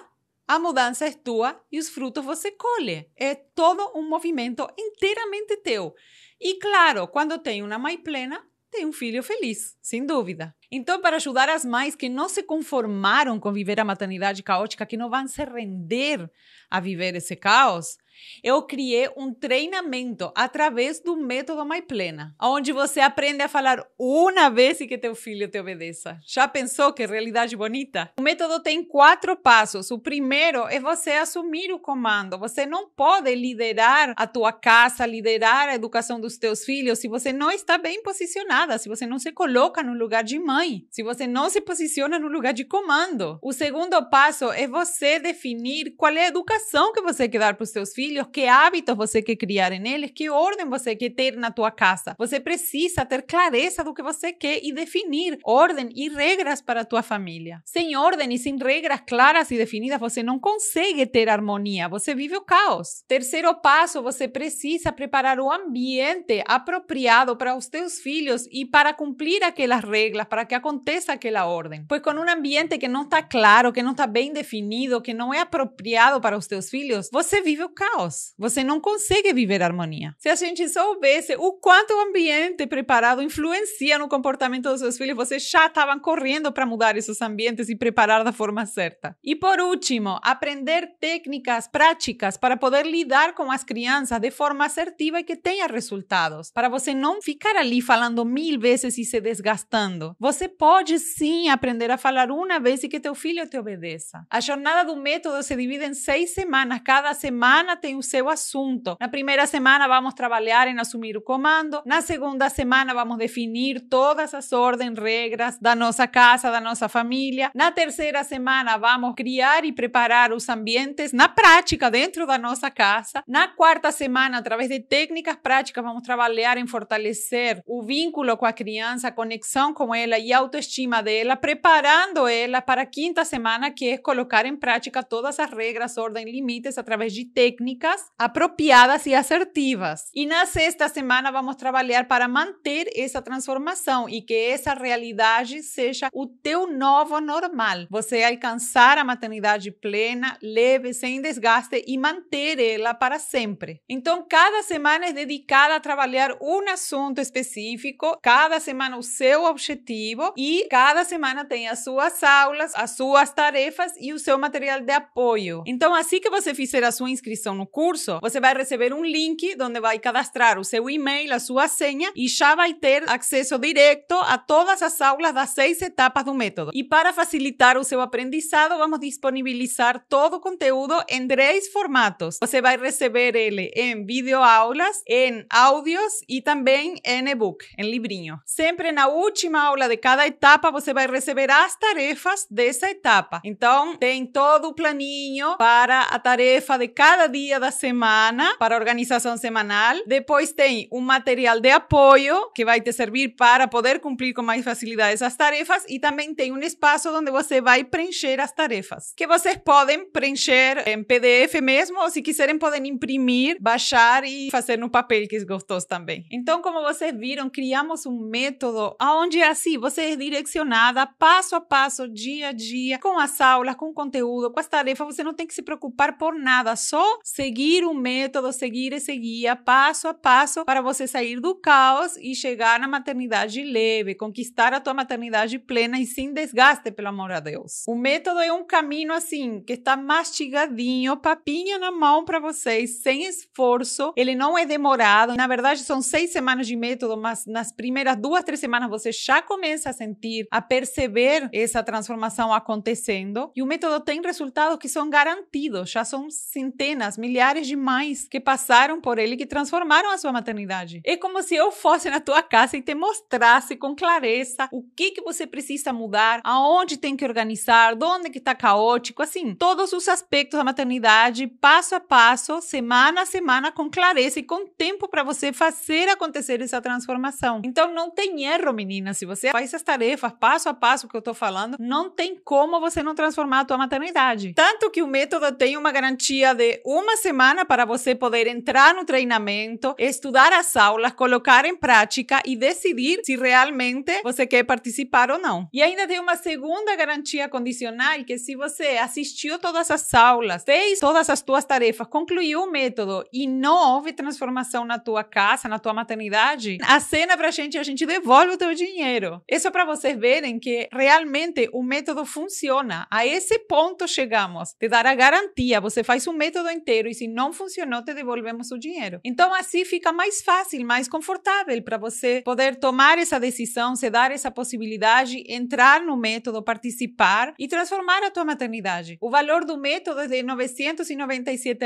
A mudança é tua e os frutos você colhe. É todo um movimento inteiramente teu. E claro, quando tem uma mãe plena, tem um filho feliz, sem dúvida. Então, para ajudar as mães que não se conformaram com viver a maternidade caótica, que não vão se render a viver esse caos, eu criei um treinamento através do método Mãe Plena, onde você aprende a falar uma vez e que teu filho te obedeça. Já pensou que realidade bonita? O método tem 4 passos. O primeiro é você assumir o comando. Você não pode liderar a tua casa, liderar a educação dos teus filhos se você não está bem posicionada, se você não se coloca no lugar de mãe, se você não se posiciona no lugar de comando. O segundo passo é você definir qual é a educação que você quer dar para os teus filhos, que hábitos você quer criar neles, que ordem você quer ter na tua casa. Você precisa ter clareza do que você quer e definir ordem e regras para a tua família. Sem ordem e sem regras claras e definidas, você não consegue ter harmonia, você vive o caos. Terceiro passo, você precisa preparar o ambiente apropriado para os teus filhos e para cumprir aquelas regras, para que aconteça aquela ordem. Pois com um ambiente que não está claro, que não está bem definido, que não é apropriado para os teus filhos, você vive o caos. Você não consegue viver harmonia. Se a gente soubesse o quanto o ambiente preparado influencia no comportamento dos seus filhos, vocês já estavam correndo para mudar esses ambientes e preparar da forma certa. E por último, aprender técnicas práticas para poder lidar com as crianças de forma assertiva e que tenha resultados. Para você não ficar ali falando 1000 vezes e se desgastando. Você pode sim aprender a falar uma vez e que teu filho te obedeça. A jornada do método se divide em 6 semanas. Cada semana tem o seu assunto. Na primeira semana vamos trabalhar em assumir o comando. Na segunda semana vamos definir todas as ordens, regras da nossa casa, da nossa família. Na terceira semana vamos criar e preparar os ambientes na prática dentro da nossa casa. Na quarta semana, através de técnicas práticas, vamos trabalhar em fortalecer o vínculo com a criança, a conexão com ela e a autoestima dela, preparando ela para a quinta semana, que é colocar em prática todas as regras, ordens, limites através de técnicas apropriadas e assertivas. E na sexta semana vamos trabalhar para manter essa transformação e que essa realidade seja o teu novo normal. Você alcançar a maternidade plena, leve, sem desgaste e manter ela para sempre. Então, cada semana é dedicada a trabalhar um assunto específico, cada semana o seu objetivo e cada semana tem as suas aulas, as suas tarefas e o seu material de apoio. Então, assim que você fizer a sua inscrição no curso, você vai receber um link onde vai cadastrar o seu e-mail, a sua senha e já vai ter acesso direto a todas as aulas das 6 etapas do método. E para facilitar o seu aprendizado, vamos disponibilizar todo o conteúdo em 3 formatos. Você vai receber ele em videoaulas, em áudios e também em e-book, em livrinho. Sempre na última aula de cada etapa, você vai receber as tarefas dessa etapa. Então, tem todo o planinho para a tarefa de cada dia da semana, para a organização semanal. Depois tem um material de apoio que vai te servir para poder cumprir com mais facilidade essas tarefas e também tem um espaço onde você vai preencher as tarefas, que vocês podem preencher em PDF mesmo ou se quiserem podem imprimir, baixar e fazer no papel, que é gostoso também. Então, como vocês viram, criamos um método onde é assim, você é direcionada passo a passo, dia a dia, com as aulas, com o conteúdo, com as tarefas, você não tem que se preocupar por nada, só seguir o método, seguir esse guia passo a passo para você sair do caos e chegar na maternidade leve, conquistar a tua maternidade plena e sem desgaste, pelo amor a Deus. O método é um caminho assim, que está mastigadinho, papinha na mão para vocês, sem esforço, ele não é demorado, na verdade são 6 semanas de método, mas nas primeiras 2, 3 semanas você já começa a sentir, a perceber essa transformação acontecendo e o método tem resultados que são garantidos, já são centenas, milhares de mães que passaram por ele, que transformaram a sua maternidade. É como se eu fosse na tua casa e te mostrasse com clareza o que você precisa mudar, aonde tem que organizar, onde que está caótico, assim, todos os aspectos da maternidade, passo a passo, semana a semana, com clareza e com tempo para você fazer acontecer essa transformação. Então, não tem erro, menina, se você vai essas tarefas, passo a passo que eu tô falando, não tem como você não transformar a tua maternidade. Tanto que o método tem uma garantia de 1 semana para você poder entrar no treinamento, estudar as aulas, colocar em prática e decidir se realmente você quer participar ou não. E ainda tem uma segunda garantia condicional, que se você assistiu todas as aulas, fez todas as tuas tarefas, concluiu o método e não houve transformação na tua casa, na tua maternidade, acena pra gente e a gente devolve o teu dinheiro. Isso é para vocês verem que realmente o método funciona. A esse ponto chegamos. Te dar a garantia, você faz o método inteiro e se não funcionou, te devolvemos o dinheiro. Então assim fica mais fácil, mais confortável para você poder tomar essa decisão, se dar essa possibilidade, entrar no método, participar e transformar a tua maternidade. O valor do método é de R$ 997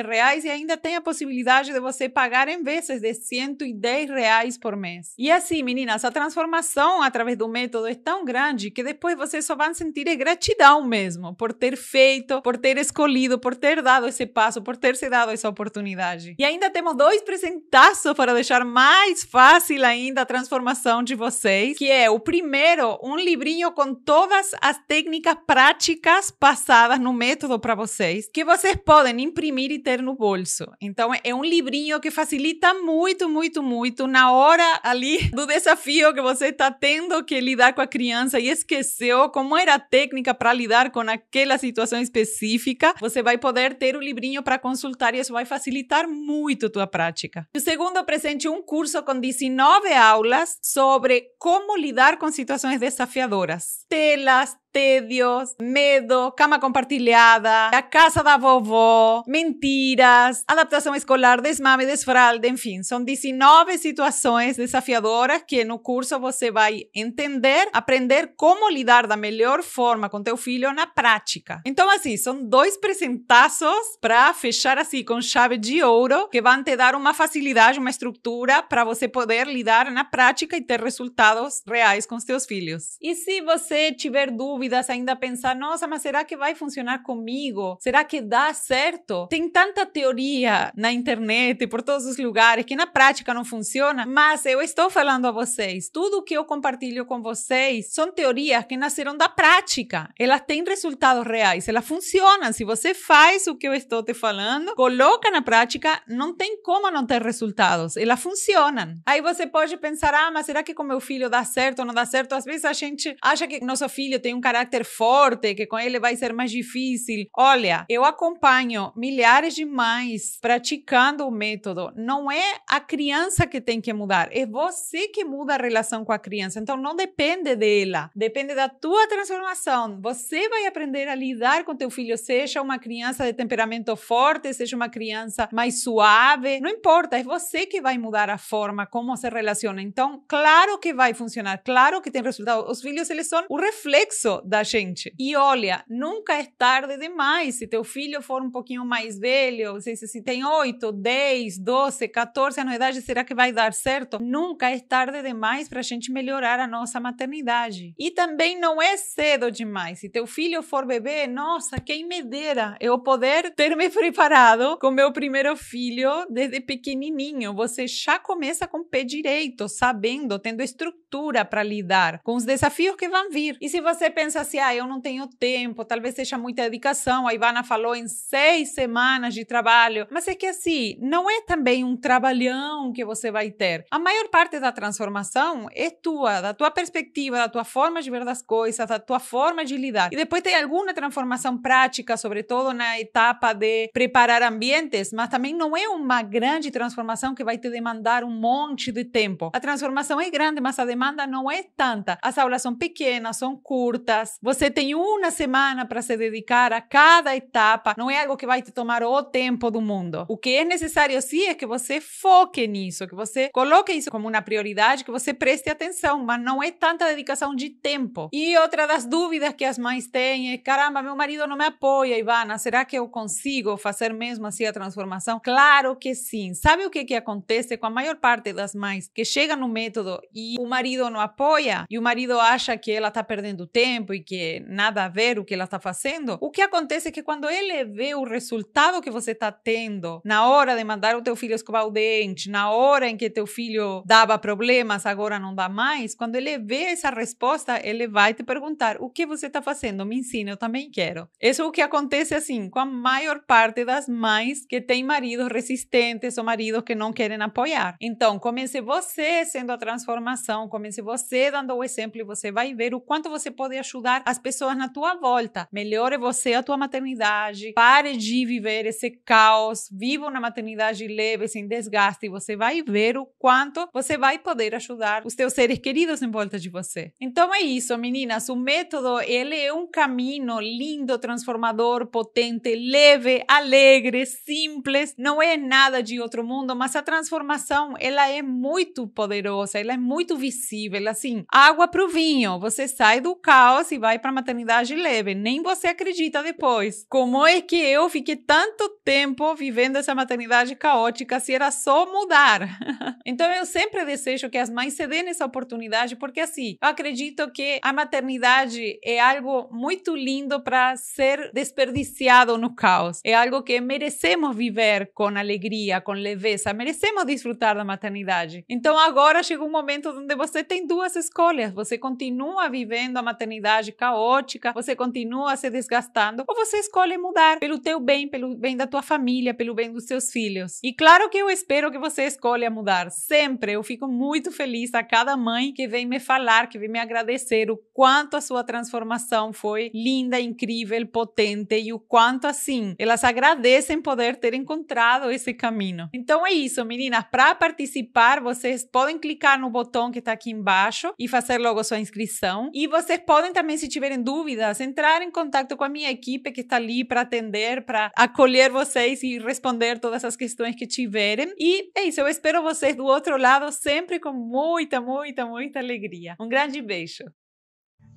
e ainda tem a possibilidade de você pagar em vezes de R$ 110 por mês. E assim, meninas, a transformação através do método é tão grande que depois vocês só vão sentir gratidão mesmo por ter feito, por ter escolhido, por ter dado esse passo, por ter se dado essa oportunidade. E ainda temos 2 presentaços para deixar mais fácil ainda a transformação de vocês, que é o primeiro, um livrinho com todas as técnicas práticas passadas no método para vocês, que vocês podem imprimir e ter no bolso. Então é um livrinho que facilita muito, muito, muito na hora ali do desafio que você está tendo que lidar com a criança e esqueceu como era a técnica para lidar com aquela situação específica. Você vai poder ter o livrinho para consultar e isso vai facilitar muito a tua prática. O segundo presente, um curso com 19 aulas sobre como lidar com situações desafiadoras. Telas, tédios, medo, cama compartilhada, a casa da vovó, mentiras, adaptação escolar, desmame, desfralde, enfim, são 19 situações desafiadoras que no curso você vai entender, aprender como lidar da melhor forma com teu filho na prática. Então assim, são 2 presentaços para fechar assim com chave de ouro que vão te dar uma facilidade, uma estrutura para você poder lidar na prática e ter resultados reais com os teus filhos. E se você tiver dúvidas, ainda pensar, nossa, mas será que vai funcionar comigo? Será que dá certo? Tem tanta teoria na internet, por todos os lugares, que na prática não funciona, mas eu estou falando a vocês, tudo que eu compartilho com vocês são teorias que nasceram da prática. Elas têm resultados reais, elas funcionam. Se você faz o que eu estou te falando, coloca na prática, não tem como não ter resultados. Elas funcionam. Aí você pode pensar, mas será que com meu filho dá certo ou não dá certo? Às vezes a gente acha que nosso filho tem um caráter forte, que com ele vai ser mais difícil. Olha, eu acompanho milhares de mães praticando o método. Não é a criança que tem que mudar, é você que muda a relação com a criança. Então não depende dela, depende da tua transformação. Você vai aprender a lidar com teu filho, seja uma criança de temperamento forte, seja uma criança mais suave, não importa, é você que vai mudar a forma como se relaciona. Então, claro que vai funcionar, claro que tem resultado. Os filhos, eles são o reflexo da gente. E olha, nunca é tarde demais. Se teu filho for um pouquinho mais velho, se tem 8, 10, 12, 14 anos de idade, será que vai dar certo? Nunca é tarde demais para a gente melhorar a nossa maternidade. E também não é cedo demais. Se teu filho for bebê, nossa, quem me dera eu poder ter me preparado com meu primeiro filho desde pequenininho. Você já começa com o pé direito, sabendo, tendo estrutura para lidar com os desafios que vão vir. E se você pensa assim, eu não tenho tempo, talvez seja muita dedicação, a Ivana falou em 6 semanas de trabalho, mas é que assim, não é também um trabalhão que você vai ter. A maior parte da transformação é tua, da tua perspectiva, da tua forma de ver as coisas, da tua forma de lidar. E depois tem alguma transformação prática, sobretudo na etapa de preparar ambientes, mas também não é uma grande transformação que vai te demandar um monte de tempo. A transformação é grande, mas a demanda não é tanta. As aulas são pequenas, são curtas, você tem 1 semana para se dedicar a cada etapa, não é algo que vai te tomar o tempo do mundo. O que é necessário sim é que você foque nisso, que você coloque isso como uma prioridade, que você preste atenção, mas não é tanta dedicação de tempo. E outra das dúvidas que as mães têm é, caramba, meu marido não me apoia, Ivana, será que eu consigo fazer mesmo assim a transformação? Claro que sim. Sabe o que acontece com a maior parte das mães que chegam no método e o marido marido não apoia e o marido acha que ela está perdendo tempo e que nada a ver o que ela está fazendo, o que acontece é que quando ele vê o resultado que você está tendo na hora de mandar o teu filho escovar o dente, na hora em que teu filho dava problemas, agora não dá mais, quando ele vê essa resposta, ele vai te perguntar: o que você está fazendo? Me ensina, eu também quero. Isso é o que acontece assim com a maior parte das mães que têm maridos resistentes ou maridos que não querem apoiar. Então, comece você sendo a transformação, comece você dando o exemplo e você vai ver o quanto você pode ajudar as pessoas na tua volta. Melhore você a tua maternidade, pare de viver esse caos, viva uma maternidade leve, sem desgaste, e você vai ver o quanto você vai poder ajudar os teus seres queridos em volta de você. Então é isso, meninas, o método, ele é um caminho lindo, transformador, potente, leve, alegre, simples, não é nada de outro mundo, mas a transformação, ela é muito poderosa, ela é muito visível, assim, água pro vinho, você sai do caos e vai para a maternidade leve, nem você acredita depois. Como é que eu fiquei tanto tempo vivendo essa maternidade caótica se era só mudar? Então eu sempre desejo que as mães se deem essa oportunidade, porque assim, eu acredito que a maternidade é algo muito lindo para ser desperdiciado no caos, é algo que merecemos viver com alegria, com leveza, merecemos desfrutar da maternidade. Então agora chega um momento onde você tem duas escolhas, você continua vivendo a maternidade caótica, você continua se desgastando, ou você escolhe mudar pelo teu bem, pelo bem da tua família, pelo bem dos seus filhos. E claro que eu espero que você escolha mudar, sempre. Eu fico muito feliz a cada mãe que vem me falar, que vem me agradecer o quanto a sua transformação foi linda, incrível, potente e o quanto assim, elas agradecem poder ter encontrado esse caminho. Então é isso, meninas, para participar, vocês podem clicar no botão que está aqui embaixo e fazer logo sua inscrição, e vocês podem também, se tiverem dúvidas, entrar em contato com a minha equipe que está ali para atender, para acolher vocês e responder todas as questões que tiverem. E é isso, eu espero vocês do outro lado sempre com muita, muita, muita alegria. Um grande beijo.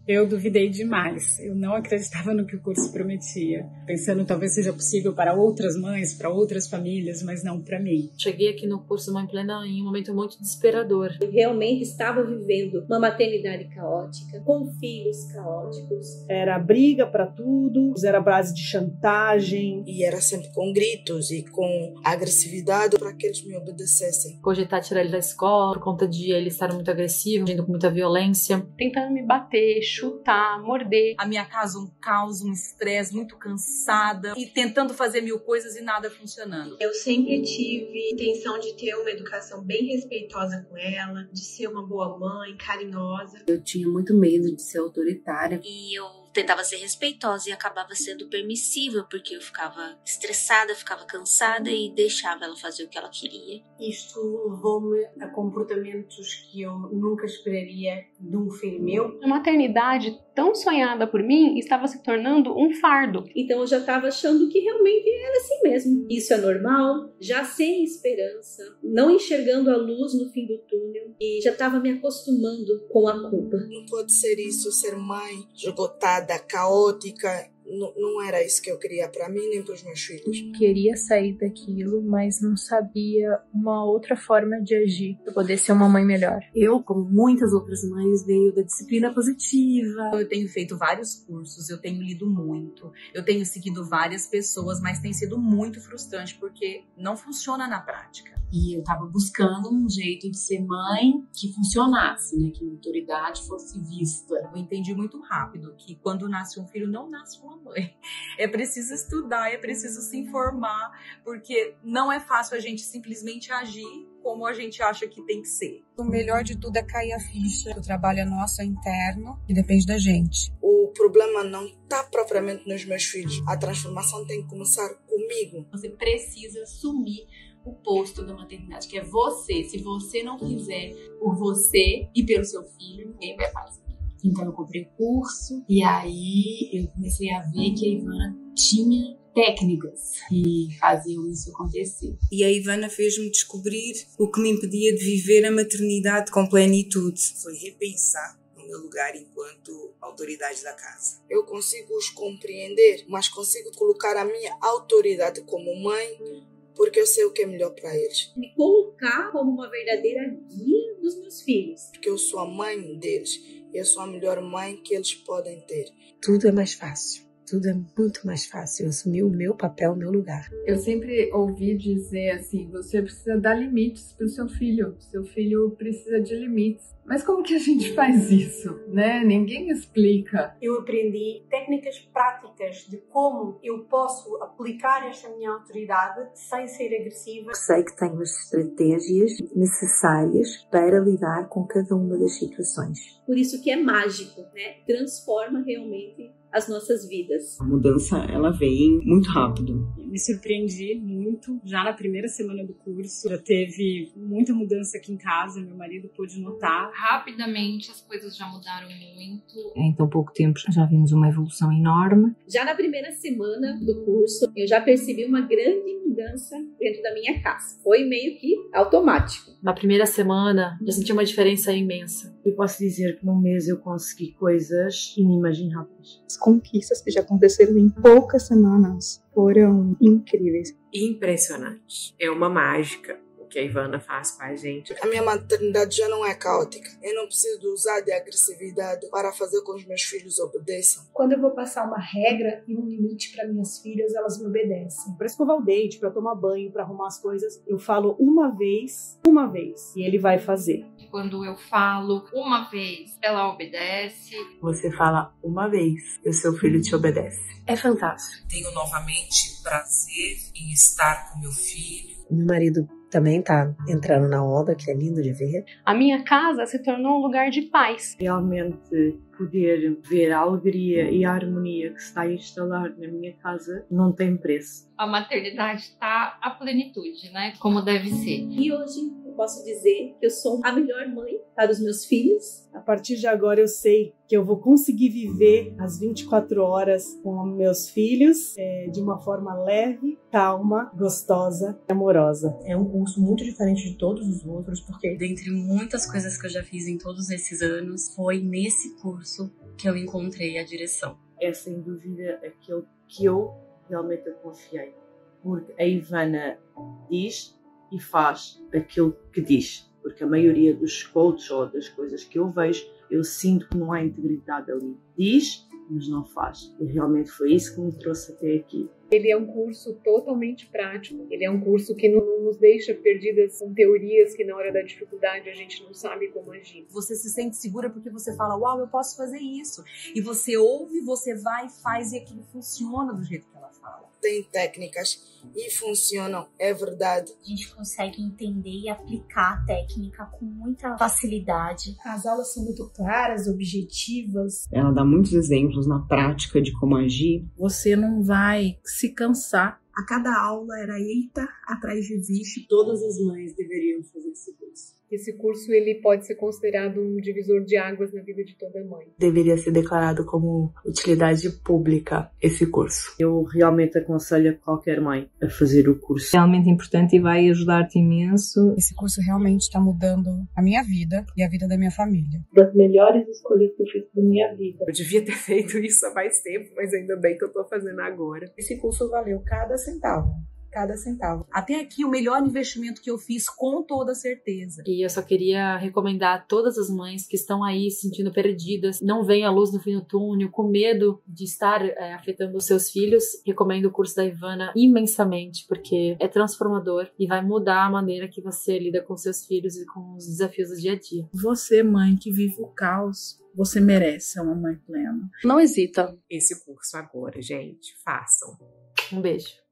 Eu duvidei demais, eu não acreditava no que o curso prometia, pensando talvez seja possível para outras mães, para outras famílias, mas não para mim. Cheguei aqui no curso Mãe Plena em um momento muito desesperador. Eu realmente estava vivendo uma maternidade caótica, com filhos caóticos. Era briga para tudo, era base de chantagem. E era sempre com gritos e com agressividade para que eles me obedecessem. Cogitar tirar ele da escola por conta de ele estar muito agressivo, agindo com muita violência. Tentando me bater, chutar, morder. A minha casa um caos, um estresse, muito cansada e tentando fazer mil coisas e nada funcionando. Eu sempre tive intenção de ter uma educação bem respeitosa com ela, de ser uma boa mãe, carinhosa. Eu tinha muito medo de ser autoritária. E eu tentava ser respeitosa e acabava sendo permissível, porque eu ficava estressada, ficava cansada e deixava ela fazer o que ela queria. Isto levou-me a comportamentos que eu nunca esperaria de um filho meu. A maternidade tão sonhada por mim estava se tornando um fardo. Então eu já estava achando que realmente era assim mesmo. Isso é normal, já sem esperança, não enxergando a luz no fim do túnel e já estava me acostumando com a culpa. Não pode ser isso, ser mãe esgotada, caótica. Não era isso que eu queria para mim nem para os meus filhos. Queria sair daquilo, mas não sabia uma outra forma de agir para poder ser uma mãe melhor. Eu, como muitas outras mães, venho da disciplina positiva. Eu tenho feito vários cursos, eu tenho lido muito, eu tenho seguido várias pessoas, mas tem sido muito frustrante porque não funciona na prática. E eu tava buscando um jeito de ser mãe que funcionasse, né? Que a autoridade fosse vista. Eu entendi muito rápido que quando nasce um filho, não nasce uma mãe. É preciso estudar, é preciso se informar, porque não é fácil a gente simplesmente agir como a gente acha que tem que ser. O melhor de tudo é cair a ficha. O trabalho é nosso, é interno e depende da gente. O problema não está propriamente nos meus filhos. A transformação tem que começar comigo. Você precisa assumir o posto da maternidade, que é você. Se você não fizer por você e pelo seu filho, ninguém vai fazer. Então eu comprei o curso e aí eu comecei a ver que a Ivana tinha técnicas que faziam isso acontecer. E a Ivana fez-me descobrir o que me impedia de viver a maternidade com plenitude. Foi repensar o meu lugar enquanto autoridade da casa. Eu consigo os compreender, mas consigo colocar a minha autoridade como mãe porque eu sei o que é melhor para eles. Me colocar como uma verdadeira guia dos meus filhos. Porque eu sou a mãe deles e eu sou a melhor mãe que eles podem ter. Tudo é mais fácil. Tudo é muito mais fácil. Eu assumi o meu papel, o meu lugar. Eu sempre ouvi dizer assim, você precisa dar limites para o seu filho. Seu filho precisa de limites. Mas como que a gente faz isso, né? Ninguém explica. Eu aprendi técnicas práticas de como eu posso aplicar esta minha autoridade sem ser agressiva. Sei que tenho as estratégias necessárias para lidar com cada uma das situações. Por isso que é mágico, né? Transforma realmente as nossas vidas. A mudança, ela vem muito rápido. Me surpreendi muito, já na primeira semana do curso. Já teve muita mudança aqui em casa, meu marido pôde notar. Rapidamente as coisas já mudaram muito. Em tão pouco tempo já vimos uma evolução enorme. Já na primeira semana do curso, eu já percebi uma grande mudança dentro da minha casa. Foi meio que automático. Na primeira semana, já senti uma diferença imensa. Eu posso dizer que num mês eu consegui coisas inimagináveis. As conquistas que já aconteceram em poucas semanas foram incríveis. Impressionante. É uma mágica o que a Ivana faz com a gente. A minha maternidade já não é caótica. Eu não preciso usar de agressividade para fazer com que os meus filhos obedeçam. Quando eu vou passar uma regra e um limite para minhas filhas, elas me obedecem. Para escovar o dente, para tomar banho, para arrumar as coisas, eu falo uma vez, e ele vai fazer. Quando eu falo uma vez, ela obedece. Você fala uma vez e o seu filho te obedece. É fantástico. Tenho novamente prazer em estar com meu filho. Meu marido também tá entrando na onda, que é lindo de ver. A minha casa se tornou um lugar de paz. Realmente poder ver a alegria e a harmonia que se está a instalar na minha casa não tem preço. A maternidade está à plenitude, né? Como deve ser. E hoje eu posso dizer que eu sou a melhor mãe para os meus filhos. A partir de agora eu sei que eu vou conseguir viver as 24 horas com meus filhos de uma forma leve, calma, gostosa e amorosa. É um curso muito diferente de todos os outros, porque dentre muitas coisas que eu já fiz em todos esses anos, foi nesse curso que eu encontrei a direção. É sem dúvida aquilo que eu realmente confiei, porque a Ivana diz e faz aquilo que diz, porque a maioria dos coaches ou das coisas que eu vejo, eu sinto que não há integridade ali. Diz, mas não faz. E realmente foi isso que me trouxe até aqui. Ele é um curso totalmente prático. Ele é um curso que não nos deixa perdidas com teorias que na hora da dificuldade a gente não sabe como agir. Você se sente segura porque você fala, uau, eu posso fazer isso. E você ouve, você vai e faz e aquilo funciona do jeito que ela fala. Tem técnicas e funcionam, é verdade. A gente consegue entender e aplicar a técnica com muita facilidade. As aulas são muito claras, objetivas. Ela dá muitos exemplos na prática de como agir. Você não vai se cansar. A cada aula era eita atrás de vixe. Todas as mães deveriam fazer esse curso. Esse curso ele pode ser considerado um divisor de águas na vida de toda mãe. Deveria ser declarado como utilidade pública esse curso. Eu realmente aconselho a qualquer mãe a fazer o curso. Realmente importante e vai ajudar-te imenso. Esse curso realmente está mudando a minha vida e a vida da minha família. Das melhores escolhas que eu fiz na minha vida. Eu devia ter feito isso há mais tempo, mas ainda bem que eu estou fazendo agora. Esse curso valeu cada centavo. Cada centavo. Até aqui, o melhor investimento que eu fiz, com toda certeza. E eu só queria recomendar a todas as mães que estão aí se sentindo perdidas, não veem a luz no fim do túnel, com medo de estar afetando os seus filhos. Recomendo o curso da Ivana imensamente, porque é transformador e vai mudar a maneira que você lida com seus filhos e com os desafios do dia a dia. Você, mãe que vive o caos, você merece ser uma mãe plena. Não hesita. Esse curso agora, gente, façam. Um beijo.